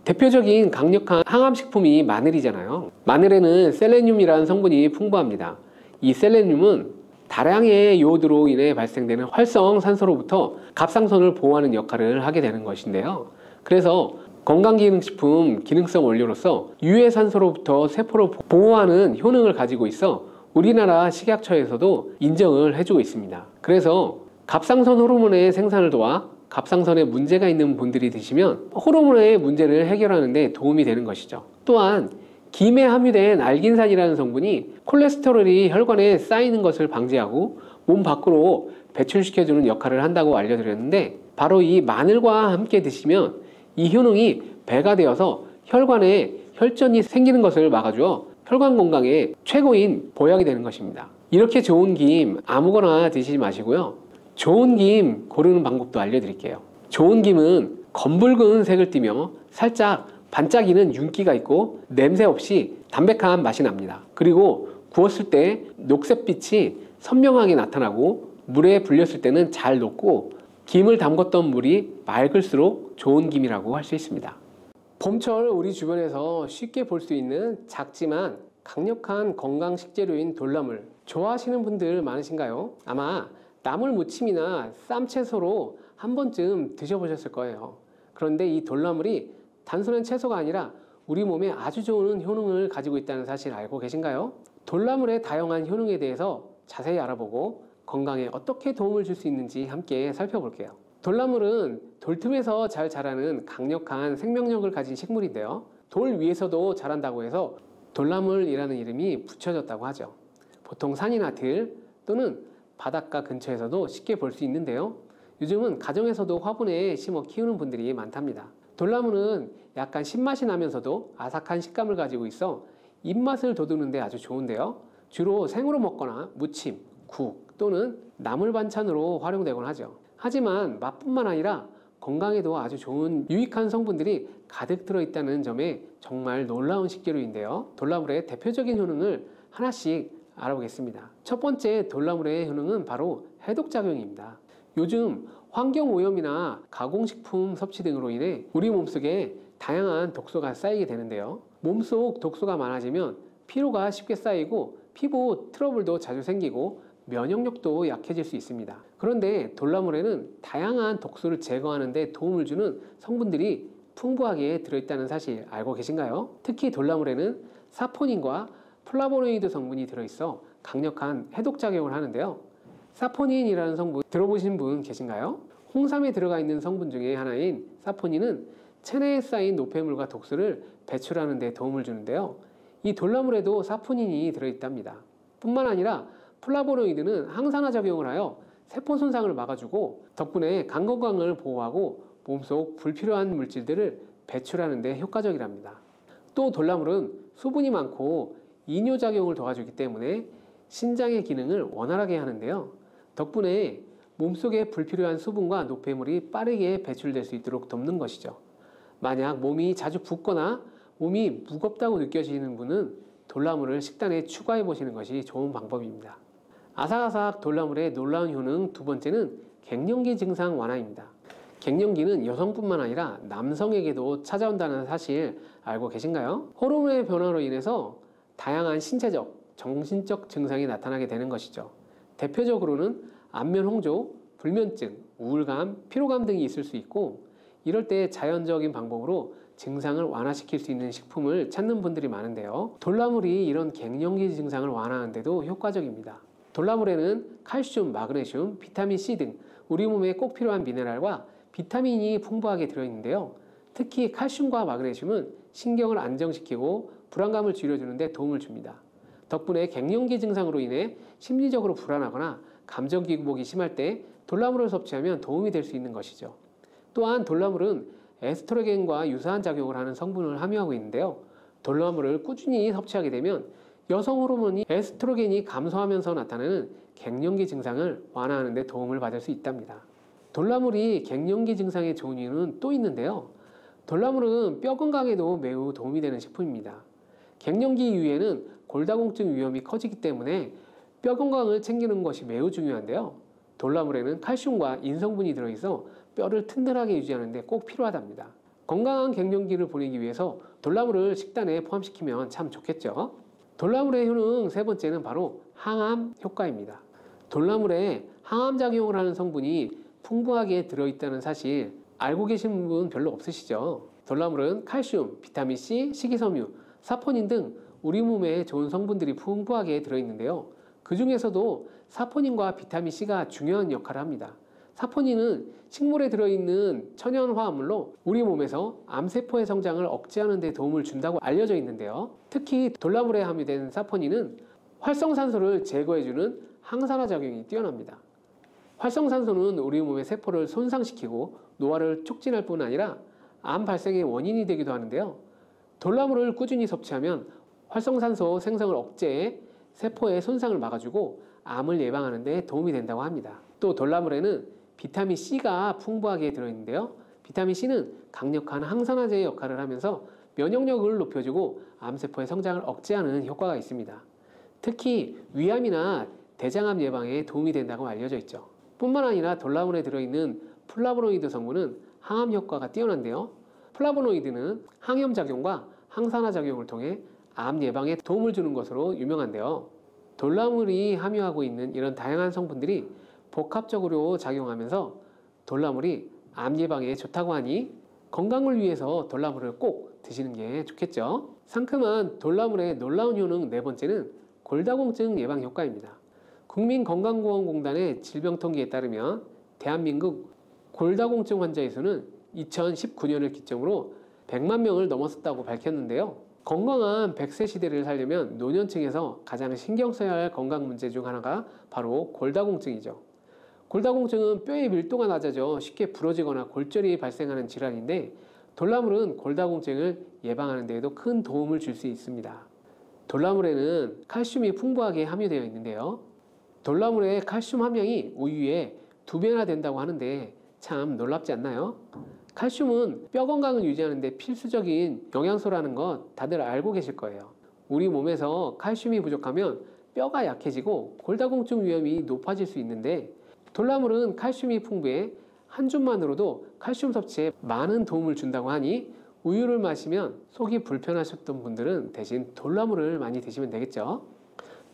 대표적인 강력한 항암식품이 마늘이잖아요. 마늘에는 셀레늄이라는 성분이 풍부합니다. 이 셀레늄은 다량의 요오드로 인해 발생되는 활성산소로부터 갑상선을 보호하는 역할을 하게 되는 것인데요. 그래서 건강기능식품 기능성 원료로서 유해산소로부터 세포를 보호하는 효능을 가지고 있어 우리나라 식약처에서도 인정을 해주고 있습니다. 그래서 갑상선 호르몬의 생산을 도와 갑상선에 문제가 있는 분들이 드시면 호르몬의 문제를 해결하는 데 도움이 되는 것이죠. 또한 김에 함유된 알긴산이라는 성분이 콜레스테롤이 혈관에 쌓이는 것을 방지하고 몸 밖으로 배출시켜주는 역할을 한다고 알려드렸는데 바로 이 마늘과 함께 드시면 이 효능이 배가 되어서 혈관에 혈전이 생기는 것을 막아주어 혈관 건강에 최고인 보약이 되는 것입니다. 이렇게 좋은 김 아무거나 드시지 마시고요. 좋은 김 고르는 방법도 알려드릴게요. 좋은 김은 검붉은 색을 띠며 살짝 반짝이는 윤기가 있고 냄새 없이 담백한 맛이 납니다. 그리고 구웠을 때 녹색빛이 선명하게 나타나고 물에 불렸을 때는 잘 녹고 김을 담궜던 물이 맑을수록 좋은 김이라고 할 수 있습니다. 봄철 우리 주변에서 쉽게 볼 수 있는 작지만 강력한 건강 식재료인 돌나물 좋아하시는 분들 많으신가요? 아마 나물 무침이나 쌈채소로 한 번쯤 드셔보셨을 거예요. 그런데 이 돌나물이 단순한 채소가 아니라 우리 몸에 아주 좋은 효능을 가지고 있다는 사실 알고 계신가요? 돌나물의 다양한 효능에 대해서 자세히 알아보고 건강에 어떻게 도움을 줄 수 있는지 함께 살펴볼게요. 돌나물은 돌틈에서 잘 자라는 강력한 생명력을 가진 식물인데요. 돌 위에서도 자란다고 해서 돌나물이라는 이름이 붙여졌다고 하죠. 보통 산이나 들 또는 바닷가 근처에서도 쉽게 볼 수 있는데요. 요즘은 가정에서도 화분에 심어 키우는 분들이 많답니다. 돌나물은 약간 신맛이 나면서도 아삭한 식감을 가지고 있어 입맛을 돋우는 데 아주 좋은데요. 주로 생으로 먹거나 무침, 국 또는 나물 반찬으로 활용되곤 하죠. 하지만 맛뿐만 아니라 건강에도 아주 좋은 유익한 성분들이 가득 들어있다는 점에 정말 놀라운 식재료인데요. 돌나물의 대표적인 효능을 하나씩 알아보겠습니다. 첫 번째 돌나물의 효능은 바로 해독작용입니다. 요즘 환경오염이나 가공식품 섭취 등으로 인해 우리 몸속에 다양한 독소가 쌓이게 되는데요. 몸속 독소가 많아지면 피로가 쉽게 쌓이고 피부 트러블도 자주 생기고 면역력도 약해질 수 있습니다. 그런데 돌나물에는 다양한 독소를 제거하는 데 도움을 주는 성분들이 풍부하게 들어있다는 사실 알고 계신가요? 특히 돌나물에는 사포닌과 플라보노이드 성분이 들어있어 강력한 해독작용을 하는데요. 사포닌이라는 성분 들어보신 분 계신가요? 홍삼에 들어가 있는 성분 중에 하나인 사포닌은 체내에 쌓인 노폐물과 독소를 배출하는 데 도움을 주는데요. 이 돌나물에도 사포닌이 들어있답니다. 뿐만 아니라 플라보노이드는 항산화 작용을 하여 세포 손상을 막아주고 덕분에 간 건강을 보호하고 몸속 불필요한 물질들을 배출하는 데 효과적이랍니다. 또 돌나물은 수분이 많고 이뇨작용을 도와주기 때문에 신장의 기능을 원활하게 하는데요. 덕분에 몸속에 불필요한 수분과 노폐물이 빠르게 배출될 수 있도록 돕는 것이죠. 만약 몸이 자주 붓거나 몸이 무겁다고 느껴지는 분은 돌나물을 식단에 추가해 보시는 것이 좋은 방법입니다. 아삭아삭 돌나물의 놀라운 효능 두 번째는 갱년기 증상 완화입니다. 갱년기는 여성뿐만 아니라 남성에게도 찾아온다는 사실 알고 계신가요? 호르몬의 변화로 인해서 다양한 신체적, 정신적 증상이 나타나게 되는 것이죠. 대표적으로는 안면 홍조, 불면증, 우울감, 피로감 등이 있을 수 있고, 이럴 때 자연적인 방법으로 증상을 완화시킬 수 있는 식품을 찾는 분들이 많은데요. 돌나물이 이런 갱년기 증상을 완화하는 데도 효과적입니다. 돌나물에는 칼슘, 마그네슘, 비타민C 등 우리 몸에 꼭 필요한 미네랄과 비타민이 풍부하게 들어있는데요. 특히 칼슘과 마그네슘은 신경을 안정시키고 불안감을 줄여주는 데 도움을 줍니다. 덕분에 갱년기 증상으로 인해 심리적으로 불안하거나 감정 기복이 심할 때 돌나물을 섭취하면 도움이 될 수 있는 것이죠. 또한 돌나물은 에스트로겐과 유사한 작용을 하는 성분을 함유하고 있는데요. 돌나물을 꾸준히 섭취하게 되면 여성 호르몬이 에스트로겐이 감소하면서 나타나는 갱년기 증상을 완화하는 데 도움을 받을 수 있답니다. 돌나물이 갱년기 증상에 좋은 이유는 또 있는데요. 돌나물은 뼈 건강에도 매우 도움이 되는 식품입니다. 갱년기 이후에는 골다공증 위험이 커지기 때문에 뼈 건강을 챙기는 것이 매우 중요한데요. 돌나물에는 칼슘과 인성분이 들어있어 뼈를 튼튼하게 유지하는 데 꼭 필요하답니다. 건강한 갱년기를 보내기 위해서 돌나물을 식단에 포함시키면 참 좋겠죠. 돌나물의 효능 세 번째는 바로 항암 효과입니다. 돌나물에 항암작용을 하는 성분이 풍부하게 들어있다는 사실 알고 계신 분 별로 없으시죠? 돌나물은 칼슘, 비타민C, 식이섬유, 사포닌 등 우리 몸에 좋은 성분들이 풍부하게 들어있는데요. 그 중에서도 사포닌과 비타민C가 중요한 역할을 합니다. 사포닌은 식물에 들어있는 천연화합물로 우리 몸에서 암세포의 성장을 억제하는 데 도움을 준다고 알려져 있는데요. 특히 돌나물에 함유된 사포닌은 활성산소를 제거해주는 항산화 작용이 뛰어납니다. 활성산소는 우리 몸의 세포를 손상시키고 노화를 촉진할 뿐 아니라 암 발생의 원인이 되기도 하는데요. 돌나물을 꾸준히 섭취하면 활성산소 생성을 억제해 세포의 손상을 막아주고 암을 예방하는 데 도움이 된다고 합니다. 또 돌나물에는 비타민C가 풍부하게 들어있는데요. 비타민C는 강력한 항산화제의 역할을 하면서 면역력을 높여주고 암세포의 성장을 억제하는 효과가 있습니다. 특히 위암이나 대장암 예방에 도움이 된다고 알려져 있죠. 뿐만 아니라 돌나물에 들어있는 플라보노이드 성분은 항암 효과가 뛰어난데요. 플라보노이드는 항염작용과 항산화 작용을 통해 암 예방에 도움을 주는 것으로 유명한데요. 돌나물이 함유하고 있는 이런 다양한 성분들이 복합적으로 작용하면서 돌나물이 암 예방에 좋다고 하니 건강을 위해서 돌나물을 꼭 드시는 게 좋겠죠. 상큼한 돌나물의 놀라운 효능 네 번째는 골다공증 예방 효과입니다. 국민건강보험공단의 질병통계에 따르면 대한민국 골다공증 환자의 수는 2019년을 기점으로 100만 명을 넘었다고 밝혔는데요. 건강한 100세 시대를 살려면 노년층에서 가장 신경 써야 할 건강 문제 중 하나가 바로 골다공증이죠. 골다공증은 뼈의 밀도가 낮아져 쉽게 부러지거나 골절이 발생하는 질환인데 돌나물은 골다공증을 예방하는 데에도 큰 도움을 줄 수 있습니다. 돌나물에는 칼슘이 풍부하게 함유되어 있는데요. 돌나물의 칼슘 함량이 우유의 2배나 된다고 하는데 참 놀랍지 않나요? 칼슘은 뼈 건강을 유지하는 데 필수적인 영양소라는 것 다들 알고 계실 거예요. 우리 몸에서 칼슘이 부족하면 뼈가 약해지고 골다공증 위험이 높아질 수 있는데 돌나물은 칼슘이 풍부해 한 줌만으로도 칼슘 섭취에 많은 도움을 준다고 하니 우유를 마시면 속이 불편하셨던 분들은 대신 돌나물을 많이 드시면 되겠죠.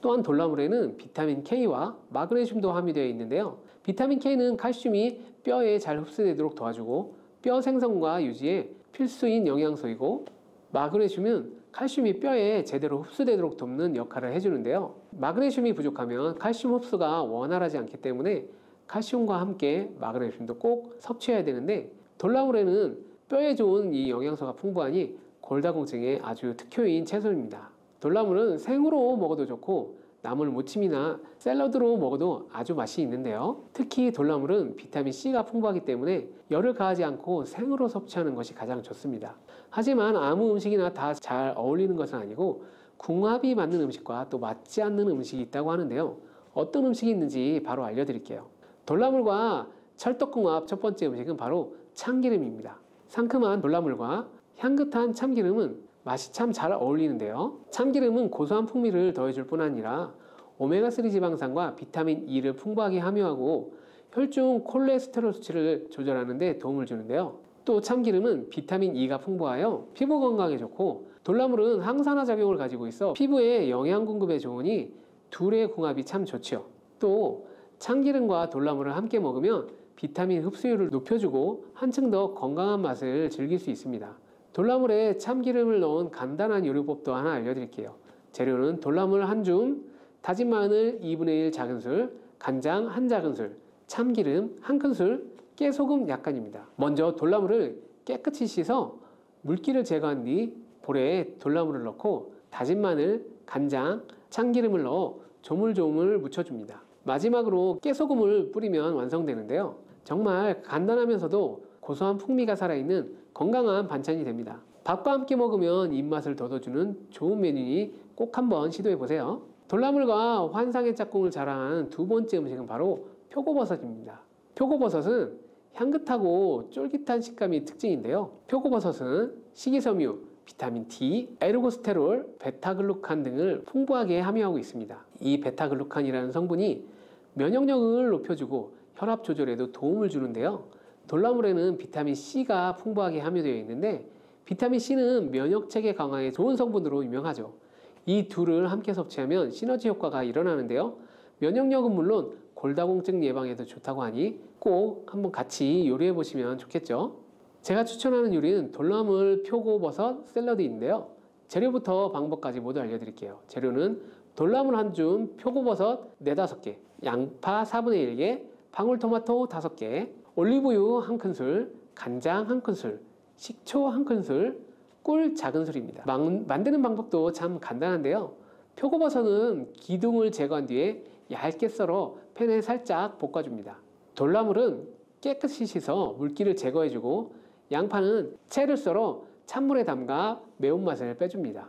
또한 돌나물에는 비타민 K와 마그네슘도 함유되어 있는데요. 비타민 K는 칼슘이 뼈에 잘 흡수되도록 도와주고 뼈 생성과 유지에 필수인 영양소이고 마그네슘은 칼슘이 뼈에 제대로 흡수되도록 돕는 역할을 해주는데요. 마그네슘이 부족하면 칼슘 흡수가 원활하지 않기 때문에 칼슘과 함께 마그네슘도 꼭 섭취해야 되는데 돌나물에는 뼈에 좋은 이 영양소가 풍부하니 골다공증에 아주 특효인 채소입니다. 돌나물은 생으로 먹어도 좋고 나물 무침이나 샐러드로 먹어도 아주 맛이 있는데요. 특히 돌나물은 비타민C가 풍부하기 때문에 열을 가하지 않고 생으로 섭취하는 것이 가장 좋습니다. 하지만 아무 음식이나 다 잘 어울리는 것은 아니고 궁합이 맞는 음식과 또 맞지 않는 음식이 있다고 하는데요. 어떤 음식이 있는지 바로 알려드릴게요. 돌나물과 찰떡궁합 첫 번째 음식은 바로 참기름입니다. 상큼한 돌나물과 향긋한 참기름은 맛이 참 잘 어울리는데요. 참기름은 고소한 풍미를 더해줄 뿐 아니라 오메가3 지방산과 비타민 E를 풍부하게 함유하고 혈중 콜레스테롤 수치를 조절하는 데 도움을 주는데요. 또 참기름은 비타민 E가 풍부하여 피부 건강에 좋고, 돌나물은 항산화 작용을 가지고 있어 피부에 영양 공급에 좋으니 둘의 궁합이 참 좋죠. 또 참기름과 돌나물을 함께 먹으면 비타민 흡수율을 높여주고 한층 더 건강한 맛을 즐길 수 있습니다. 돌나물에 참기름을 넣은 간단한 요리법도 하나 알려드릴게요. 재료는 돌나물 1줌, 다진 마늘 2분의 1 작은술, 간장 1 작은술, 참기름 1큰술, 깨소금 약간입니다. 먼저 돌나물을 깨끗이 씻어 물기를 제거한 뒤 볼에 돌나물을 넣고 다진 마늘, 간장, 참기름을 넣어 조물조물 묻혀줍니다. 마지막으로 깨소금을 뿌리면 완성되는데요. 정말 간단하면서도 고소한 풍미가 살아있는 건강한 반찬이 됩니다. 밥과 함께 먹으면 입맛을 돋워주는 좋은 메뉴니 꼭 한번 시도해보세요. 돌나물과 환상의 짝꿍을 자랑하는 두 번째 음식은 바로 표고버섯입니다. 표고버섯은 향긋하고 쫄깃한 식감이 특징인데요. 표고버섯은 식이섬유, 비타민 D, 에르고스테롤, 베타글루칸 등을 풍부하게 함유하고 있습니다. 이 베타글루칸이라는 성분이 면역력을 높여주고 혈압 조절에도 도움을 주는데요. 돌나물에는 비타민 C가 풍부하게 함유되어 있는데, 비타민 C는 면역체계 강화에 좋은 성분으로 유명하죠. 이 둘을 함께 섭취하면 시너지 효과가 일어나는데요. 면역력은 물론 골다공증 예방에도 좋다고 하니 꼭 한번 같이 요리해 보시면 좋겠죠. 제가 추천하는 요리는 돌나물 표고버섯 샐러드인데요. 재료부터 방법까지 모두 알려드릴게요. 재료는 돌나물 1줌, 표고버섯 4, 5개, 양파 4분의 1개, 방울토마토 5개, 올리브유 1큰술, 간장 1큰술, 식초 1큰술, 꿀 작은술입니다. 만드는 방법도 참 간단한데요. 표고버섯은 기둥을 제거한 뒤에 얇게 썰어 팬에 살짝 볶아줍니다. 돌나물은 깨끗이 씻어 물기를 제거해주고, 양파는 채를 썰어 찬물에 담가 매운맛을 빼줍니다.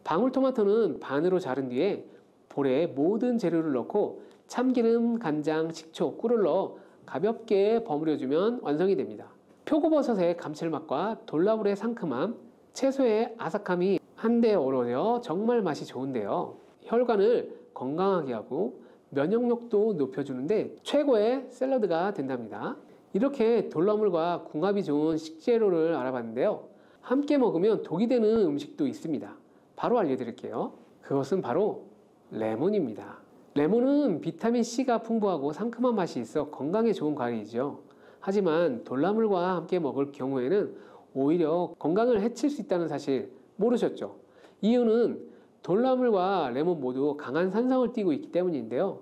방울토마토는 반으로 자른 뒤에 볼에 모든 재료를 넣고 참기름, 간장, 식초, 꿀을 넣어 가볍게 버무려주면 완성이 됩니다. 표고버섯의 감칠맛과 돌나물의 상큼함, 채소의 아삭함이 한데 어우러져 정말 맛이 좋은데요. 혈관을 건강하게 하고 면역력도 높여주는데 최고의 샐러드가 된답니다. 이렇게 돌나물과 궁합이 좋은 식재료를 알아봤는데요. 함께 먹으면 독이 되는 음식도 있습니다. 바로 알려드릴게요. 그것은 바로 레몬입니다. 레몬은 비타민 C가 풍부하고 상큼한 맛이 있어 건강에 좋은 과일이죠. 하지만 돌나물과 함께 먹을 경우에는 오히려 건강을 해칠 수 있다는 사실 모르셨죠? 이유는 돌나물과 레몬 모두 강한 산성을 띠고 있기 때문인데요.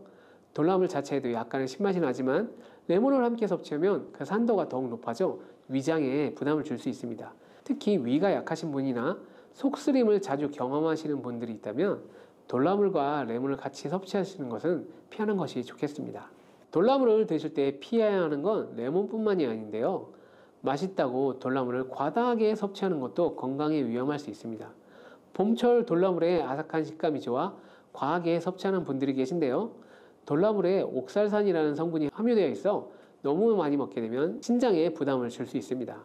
돌나물 자체에도 약간의 신맛이 나지만 레몬을 함께 섭취하면 그 산도가 더욱 높아져 위장에 부담을 줄 수 있습니다. 특히 위가 약하신 분이나 속쓰림을 자주 경험하시는 분들이 있다면 돌나물과 레몬을 같이 섭취하시는 것은 피하는 것이 좋겠습니다. 돌나물을 드실 때 피해야 하는 건 레몬뿐만이 아닌데요. 맛있다고 돌나물을 과다하게 섭취하는 것도 건강에 위험할 수 있습니다. 봄철 돌나물의 아삭한 식감이 좋아 과하게 섭취하는 분들이 계신데요. 돌나물에 옥살산이라는 성분이 함유되어 있어 너무 많이 먹게 되면 신장에 부담을 줄 수 있습니다.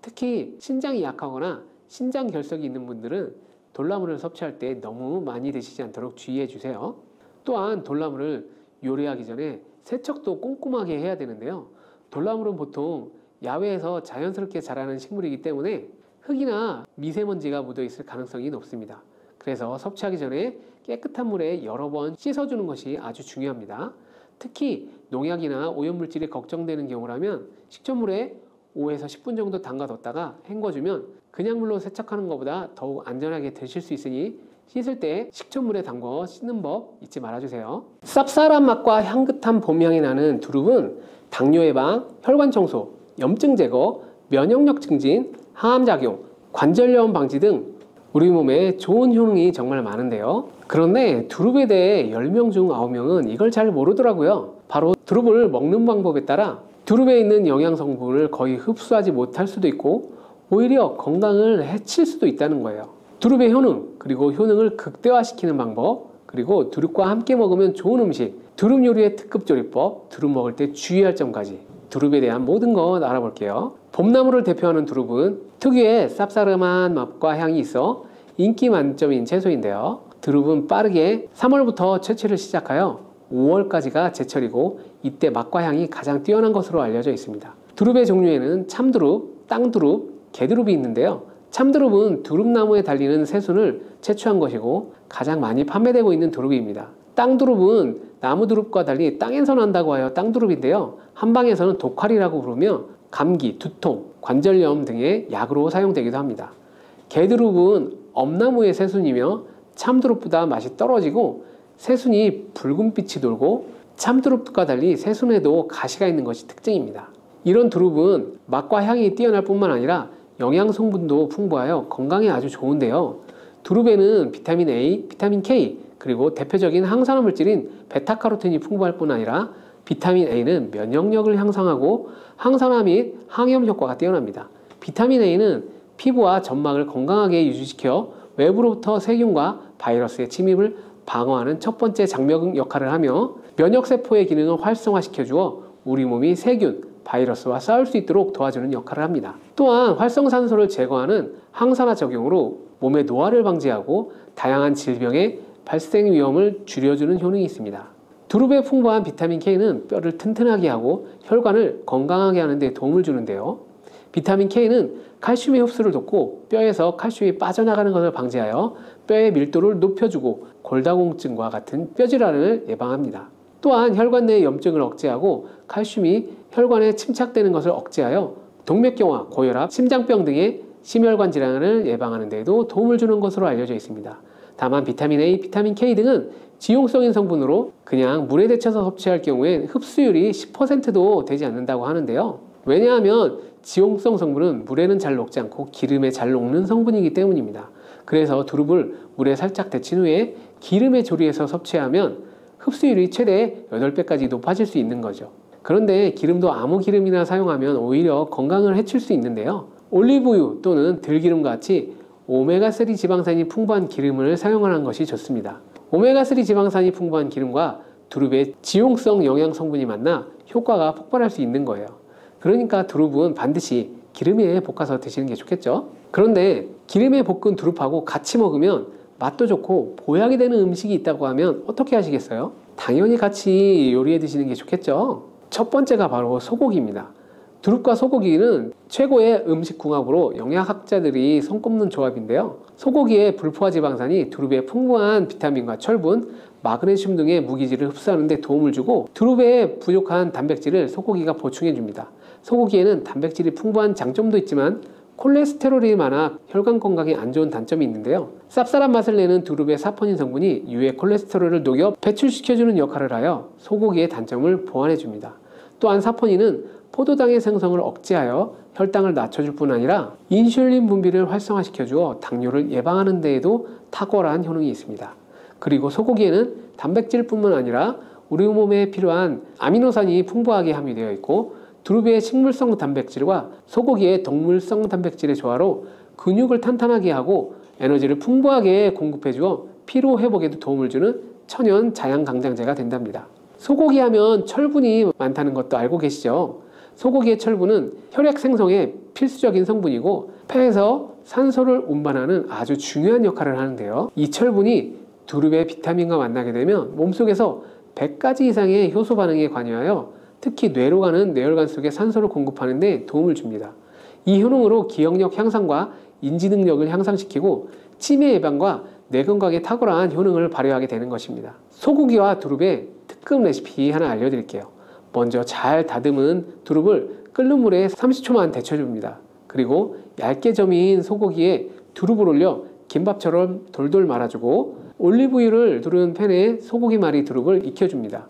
특히 신장이 약하거나 신장 결석이 있는 분들은 돌나물을 섭취할 때 너무 많이 드시지 않도록 주의해 주세요. 또한 돌나물을 요리하기 전에 세척도 꼼꼼하게 해야 되는데요. 돌나물은 보통 야외에서 자연스럽게 자라는 식물이기 때문에 흙이나 미세먼지가 묻어 있을 가능성이 높습니다. 그래서 섭취하기 전에 깨끗한 물에 여러 번 씻어주는 것이 아주 중요합니다. 특히 농약이나 오염물질이 걱정되는 경우라면 식초물에 5에서 10분 정도 담가뒀다가 헹궈주면 그냥 물로 세척하는 것보다 더욱 안전하게 드실 수 있으니 씻을 때 식초물에 담궈 씻는 법 잊지 말아주세요. 쌉쌀한 맛과 향긋한 봄향이 나는 두릅은 당뇨 예방, 혈관 청소, 염증 제거, 면역력 증진, 항암작용, 관절염 방지 등 우리 몸에 좋은 효능이 정말 많은데요. 그런데 두릅에 대해 10명 중 9명은 이걸 잘 모르더라고요. 바로 두릅을 먹는 방법에 따라 두릅에 있는 영양 성분을 거의 흡수하지 못할 수도 있고 오히려 건강을 해칠 수도 있다는 거예요. 두릅의 효능, 그리고 효능을 극대화시키는 방법, 그리고 두릅과 함께 먹으면 좋은 음식, 두릅 요리의 특급 조리법, 두릅 먹을 때 주의할 점까지 두릅에 대한 모든 것 알아볼게요. 봄나물을 대표하는 두릅은 특유의 쌉싸름한 맛과 향이 있어 인기 만점인 채소인데요. 두릅은 빠르게 3월부터 채취를 시작하여 5월까지가 제철이고 이때 맛과 향이 가장 뛰어난 것으로 알려져 있습니다. 두릅의 종류에는 참두릅, 땅두릅, 개두릅이 있는데요. 참두릅은 두릅나무에 달리는 새순을 채취한 것이고 가장 많이 판매되고 있는 두릅입니다. 땅두릅은 나무두릅과 달리 땅에서 난다고 하여 땅두릅인데요. 한방에서는 독활이라고 부르며 감기, 두통, 관절염 등의 약으로 사용되기도 합니다. 개두릅은 엄나무의 새순이며 참두릅보다 맛이 떨어지고 새순이 붉은빛이 돌고 참두릅과 달리 새순에도 가시가 있는 것이 특징입니다. 이런 두릅은 맛과 향이 뛰어날 뿐만 아니라 영양 성분도 풍부하여 건강에 아주 좋은데요. 두릅에는 비타민 A, 비타민 K, 그리고 대표적인 항산화 물질인 베타카로틴이 풍부할 뿐 아니라 비타민 A는 면역력을 향상하고 항산화 및 항염 효과가 뛰어납니다. 비타민 A는 피부와 점막을 건강하게 유지시켜 외부로부터 세균과 바이러스의 침입을 방어하는 첫 번째 장벽 역할을 하며 면역세포의 기능을 활성화시켜 주어 우리 몸이 세균, 바이러스와 싸울 수 있도록 도와주는 역할을 합니다. 또한 활성산소를 제거하는 항산화 작용으로 몸의 노화를 방지하고 다양한 질병의 발생 위험을 줄여주는 효능이 있습니다. 두릅에 풍부한 비타민 K는 뼈를 튼튼하게 하고 혈관을 건강하게 하는 데 도움을 주는데요. 비타민 K는 칼슘의 흡수를 돕고 뼈에서 칼슘이 빠져나가는 것을 방지하여 뼈의 밀도를 높여주고 골다공증과 같은 뼈질환을 예방합니다. 또한 혈관 내 염증을 억제하고 칼슘이 혈관에 침착되는 것을 억제하여 동맥경화, 고혈압, 심장병 등의 심혈관 질환을 예방하는 데에도 도움을 주는 것으로 알려져 있습니다. 다만 비타민 A, 비타민 K 등은 지용성인 성분으로 그냥 물에 데쳐서 섭취할 경우엔 흡수율이 10%도 되지 않는다고 하는데요. 왜냐하면 지용성 성분은 물에는 잘 녹지 않고 기름에 잘 녹는 성분이기 때문입니다. 그래서 두릅을 물에 살짝 데친 후에 기름에 조리해서 섭취하면 흡수율이 최대 8배까지 높아질 수 있는 거죠. 그런데 기름도 아무 기름이나 사용하면 오히려 건강을 해칠 수 있는데요. 올리브유 또는 들기름과 같이 오메가3 지방산이 풍부한 기름을 사용하는 것이 좋습니다. 오메가3 지방산이 풍부한 기름과 두릅의 지용성 영양 성분이 만나 효과가 폭발할 수 있는 거예요. 그러니까 두릅은 반드시 기름에 볶아서 드시는 게 좋겠죠. 그런데 기름에 볶은 두릅하고 같이 먹으면 맛도 좋고 보약이 되는 음식이 있다고 하면 어떻게 하시겠어요? 당연히 같이 요리해 드시는 게 좋겠죠. 첫 번째가 바로 소고기입니다. 두릅과 소고기는 최고의 음식 궁합으로 영양학자들이 손꼽는 조합인데요. 소고기의 불포화 지방산이 두릅의 풍부한 비타민과 철분, 마그네슘 등의 무기질을 흡수하는 데 도움을 주고 두릅의 부족한 단백질을 소고기가 보충해 줍니다. 소고기에는 단백질이 풍부한 장점도 있지만 콜레스테롤이 많아 혈관 건강에 안 좋은 단점이 있는데요. 쌉쌀한 맛을 내는 두릅의 사포닌 성분이 유해 콜레스테롤을 녹여 배출시켜주는 역할을 하여 소고기의 단점을 보완해 줍니다. 또한 사포닌은 포도당의 생성을 억제하여 혈당을 낮춰줄 뿐 아니라 인슐린 분비를 활성화시켜주어 당뇨를 예방하는 데에도 탁월한 효능이 있습니다. 그리고 소고기에는 단백질뿐만 아니라 우리 몸에 필요한 아미노산이 풍부하게 함유되어 있고 두릅의 식물성 단백질과 소고기의 동물성 단백질의 조화로 근육을 탄탄하게 하고 에너지를 풍부하게 공급해주어 피로 회복에도 도움을 주는 천연 자양강장제가 된답니다. 소고기 하면 철분이 많다는 것도 알고 계시죠? 소고기의 철분은 혈액 생성에 필수적인 성분이고 폐에서 산소를 운반하는 아주 중요한 역할을 하는데요. 이 철분이 두릅의 비타민과 만나게 되면 몸속에서 100가지 이상의 효소 반응에 관여하여 특히 뇌로 가는 뇌혈관 속에 산소를 공급하는 데 도움을 줍니다. 이 효능으로 기억력 향상과 인지 능력을 향상시키고 치매 예방과 뇌 건강에 탁월한 효능을 발휘하게 되는 것입니다. 소고기와 두릅의 특급 레시피 하나 알려드릴게요. 먼저 잘 다듬은 두릅을 끓는 물에 30초만 데쳐줍니다. 그리고 얇게 저민 소고기에 두릅을 올려 김밥처럼 돌돌 말아주고 올리브유를 두른 팬에 소고기 말이 두릅을 익혀줍니다.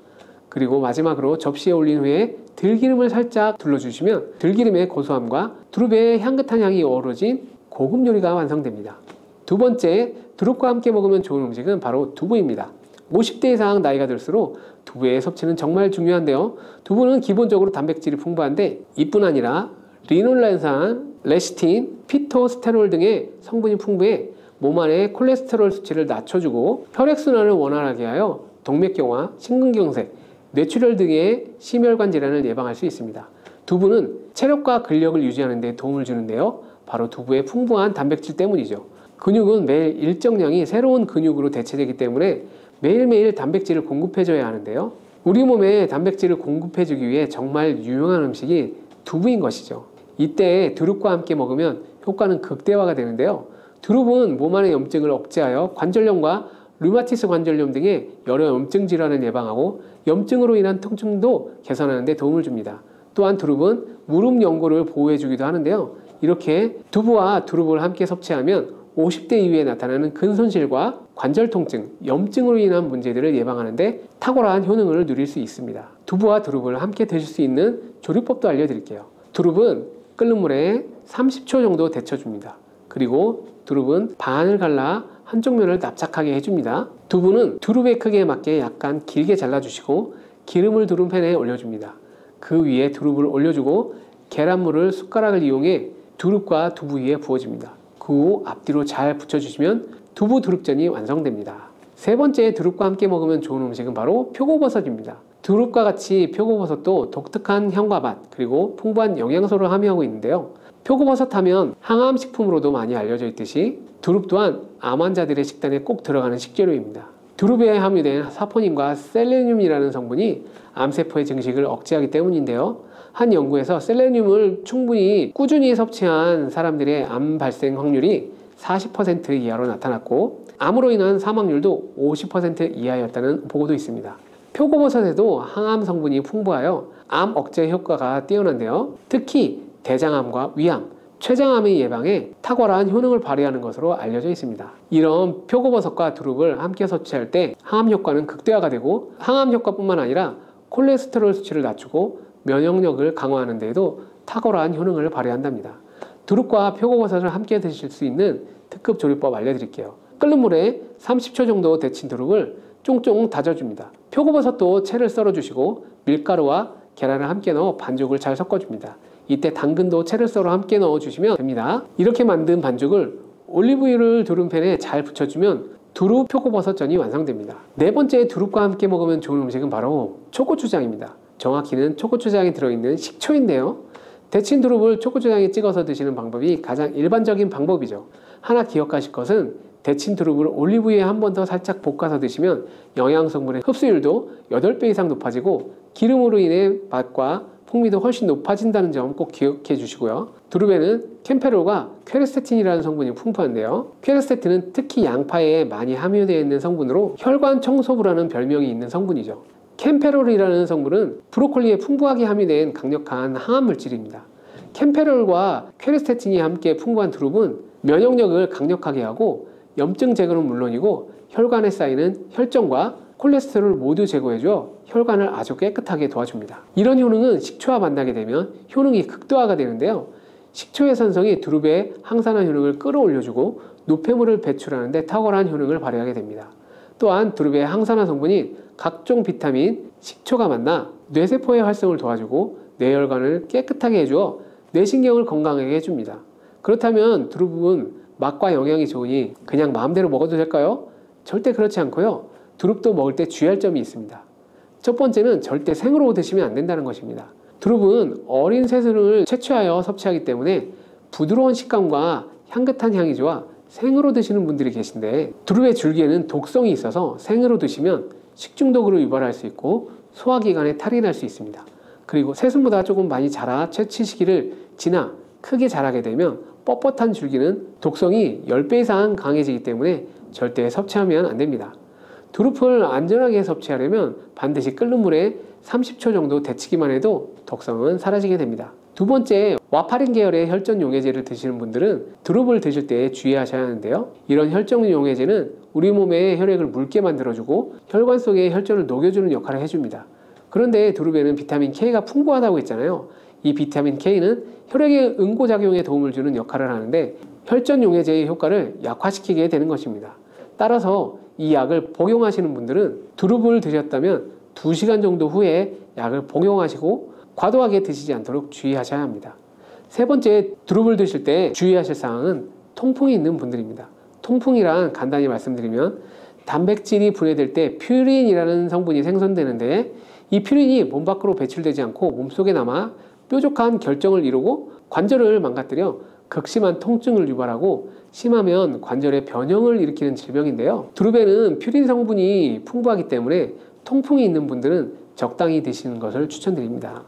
그리고 마지막으로 접시에 올린 후에 들기름을 살짝 둘러주시면 들기름의 고소함과 두릅의 향긋한 향이 어우러진 고급 요리가 완성됩니다. 두 번째, 두릅과 함께 먹으면 좋은 음식은 바로 두부입니다. 50대 이상 나이가 들수록 두부의 섭취는 정말 중요한데요. 두부는 기본적으로 단백질이 풍부한데 이뿐 아니라 리놀렌산, 레시틴, 피토스테롤 등의 성분이 풍부해 몸 안의 콜레스테롤 수치를 낮춰주고 혈액순환을 원활하게 하여 동맥경화, 심근경색, 뇌출혈 등의 심혈관 질환을 예방할 수 있습니다. 두부는 체력과 근력을 유지하는 데 도움을 주는데요. 바로 두부의 풍부한 단백질 때문이죠. 근육은 매일 일정량이 새로운 근육으로 대체되기 때문에 매일매일 단백질을 공급해줘야 하는데요. 우리 몸에 단백질을 공급해주기 위해 정말 유용한 음식이 두부인 것이죠. 이때 두릅과 함께 먹으면 효과는 극대화가 되는데요. 두릅은 몸 안의 염증을 억제하여 관절염과 류마티스 관절염 등의 여러 염증 질환을 예방하고 염증으로 인한 통증도 개선하는 데 도움을 줍니다. 또한 두릅은 무릎 연골을 보호해주기도 하는데요. 이렇게 두부와 두릅을 함께 섭취하면 50대 이후에 나타나는 근손실과 관절 통증, 염증으로 인한 문제들을 예방하는 데 탁월한 효능을 누릴 수 있습니다. 두부와 두릅을 함께 드실 수 있는 조리법도 알려드릴게요. 두릅은 끓는 물에 30초 정도 데쳐줍니다. 그리고 두릅은 반을 갈라 한쪽 면을 납작하게 해줍니다. 두부는 두릅의 크기에 맞게 약간 길게 잘라주시고 기름을 두른 팬에 올려줍니다. 그 위에 두릅을 올려주고 계란물을 숟가락을 이용해 두릅과 두부 위에 부어줍니다. 그 후 앞뒤로 잘 붙여주시면 두부 두릅전이 완성됩니다. 세 번째 두릅과 함께 먹으면 좋은 음식은 바로 표고버섯입니다. 두릅과 같이 표고버섯도 독특한 향과 맛 그리고 풍부한 영양소를 함유하고 있는데요. 표고버섯 하면 항암식품으로도 많이 알려져 있듯이 두릅 또한 암 환자들의 식단에 꼭 들어가는 식재료입니다. 두릅에 함유된 사포닌과 셀레늄이라는 성분이 암세포의 증식을 억제하기 때문인데요. 한 연구에서 셀레늄을 충분히 꾸준히 섭취한 사람들의 암 발생 확률이 40% 이하로 나타났고 암으로 인한 사망률도 50% 이하였다는 보고도 있습니다. 표고버섯에도 항암 성분이 풍부하여 암 억제 효과가 뛰어난데요. 특히 대장암과 위암, 췌장암의 예방에 탁월한 효능을 발휘하는 것으로 알려져 있습니다. 이런 표고버섯과 두릅을 함께 섭취할 때 항암 효과는 극대화가 되고 항암 효과뿐만 아니라 콜레스테롤 수치를 낮추고 면역력을 강화하는 데에도 탁월한 효능을 발휘한답니다. 두릅과 표고버섯을 함께 드실 수 있는 특급 조리법 알려드릴게요. 끓는 물에 30초 정도 데친 두릅을 쫑쫑 다져줍니다. 표고버섯도 채를 썰어주시고 밀가루와 계란을 함께 넣어 반죽을 잘 섞어줍니다. 이때 당근도 채를 썰어 함께 넣어주시면 됩니다. 이렇게 만든 반죽을 올리브유를 두른 팬에 잘 붙여주면 두릅 표고버섯전이 완성됩니다. 네 번째 두릅과 함께 먹으면 좋은 음식은 바로 초고추장입니다. 정확히는 초고추장이 들어있는 식초인데요. 데친 두릅을 초고추장에 찍어서 드시는 방법이 가장 일반적인 방법이죠. 하나 기억하실 것은 데친 두릅을 올리브유에 한 번 더 살짝 볶아서 드시면 영양성분의 흡수율도 8배 이상 높아지고 기름으로 인해 맛과 풍미도 훨씬 높아진다는 점 꼭 기억해 주시고요. 두릅에는 캠페롤과 퀘르세틴이라는 성분이 풍부한데요. 퀘르세틴은 특히 양파에 많이 함유되어 있는 성분으로 혈관 청소부라는 별명이 있는 성분이죠. 캠페롤이라는 성분은 브로콜리에 풍부하게 함유된 강력한 항암 물질입니다. 캠페롤과 퀘르세틴이 함께 풍부한 두릅은 면역력을 강력하게 하고 염증 제거는 물론이고 혈관에 쌓이는 혈정과 콜레스테롤을 모두 제거해줘 혈관을 아주 깨끗하게 도와줍니다. 이런 효능은 식초와 만나게 되면 효능이 극대화가 되는데요. 식초의 산성이 두릅의 항산화 효능을 끌어올려주고 노폐물을 배출하는 데 탁월한 효능을 발휘하게 됩니다. 또한 두릅의 항산화 성분인 각종 비타민, 식초가 만나 뇌세포의 활성을 도와주고 뇌혈관을 깨끗하게 해주어 뇌신경을 건강하게 해줍니다. 그렇다면 두릅은 맛과 영양이 좋으니 그냥 마음대로 먹어도 될까요? 절대 그렇지 않고요. 두릅도 먹을 때 주의할 점이 있습니다. 첫 번째는 절대 생으로 드시면 안 된다는 것입니다. 두릅은 어린 새순을 채취하여 섭취하기 때문에 부드러운 식감과 향긋한 향이 좋아 생으로 드시는 분들이 계신데 두릅의 줄기에는 독성이 있어서 생으로 드시면 식중독으로 유발할 수 있고 소화기관에 탈이 날 수 있습니다. 그리고 새순보다 조금 많이 자라 채취 시기를 지나 크게 자라게 되면 뻣뻣한 줄기는 독성이 10배 이상 강해지기 때문에 절대 섭취하면 안 됩니다. 두릅을 안전하게 섭취하려면 반드시 끓는 물에 30초 정도 데치기만 해도 독성은 사라지게 됩니다. 두 번째, 와파린 계열의 혈전 용해제를 드시는 분들은 두릅을 드실 때 주의하셔야 하는데요. 이런 혈전 용해제는 우리 몸의 혈액을 묽게 만들어주고 혈관 속에 혈전을 녹여주는 역할을 해줍니다. 그런데 두릅에는 비타민 K가 풍부하다고 했잖아요. 이 비타민 K는 혈액의 응고작용에 도움을 주는 역할을 하는데 혈전 용해제의 효과를 약화시키게 되는 것입니다. 따라서 이 약을 복용하시는 분들은 두릅을 드셨다면 2시간 정도 후에 약을 복용하시고 과도하게 드시지 않도록 주의하셔야 합니다. 세 번째, 두릅을 드실 때 주의하실 사항은 통풍이 있는 분들입니다. 통풍이란 간단히 말씀드리면 단백질이 분해될 때 퓨린이라는 성분이 생성되는데 이 퓨린이 몸 밖으로 배출되지 않고 몸속에 남아 뾰족한 결정을 이루고 관절을 망가뜨려 극심한 통증을 유발하고 심하면 관절의 변형을 일으키는 질병인데요. 두릅에는 퓨린 성분이 풍부하기 때문에 통풍이 있는 분들은 적당히 드시는 것을 추천드립니다.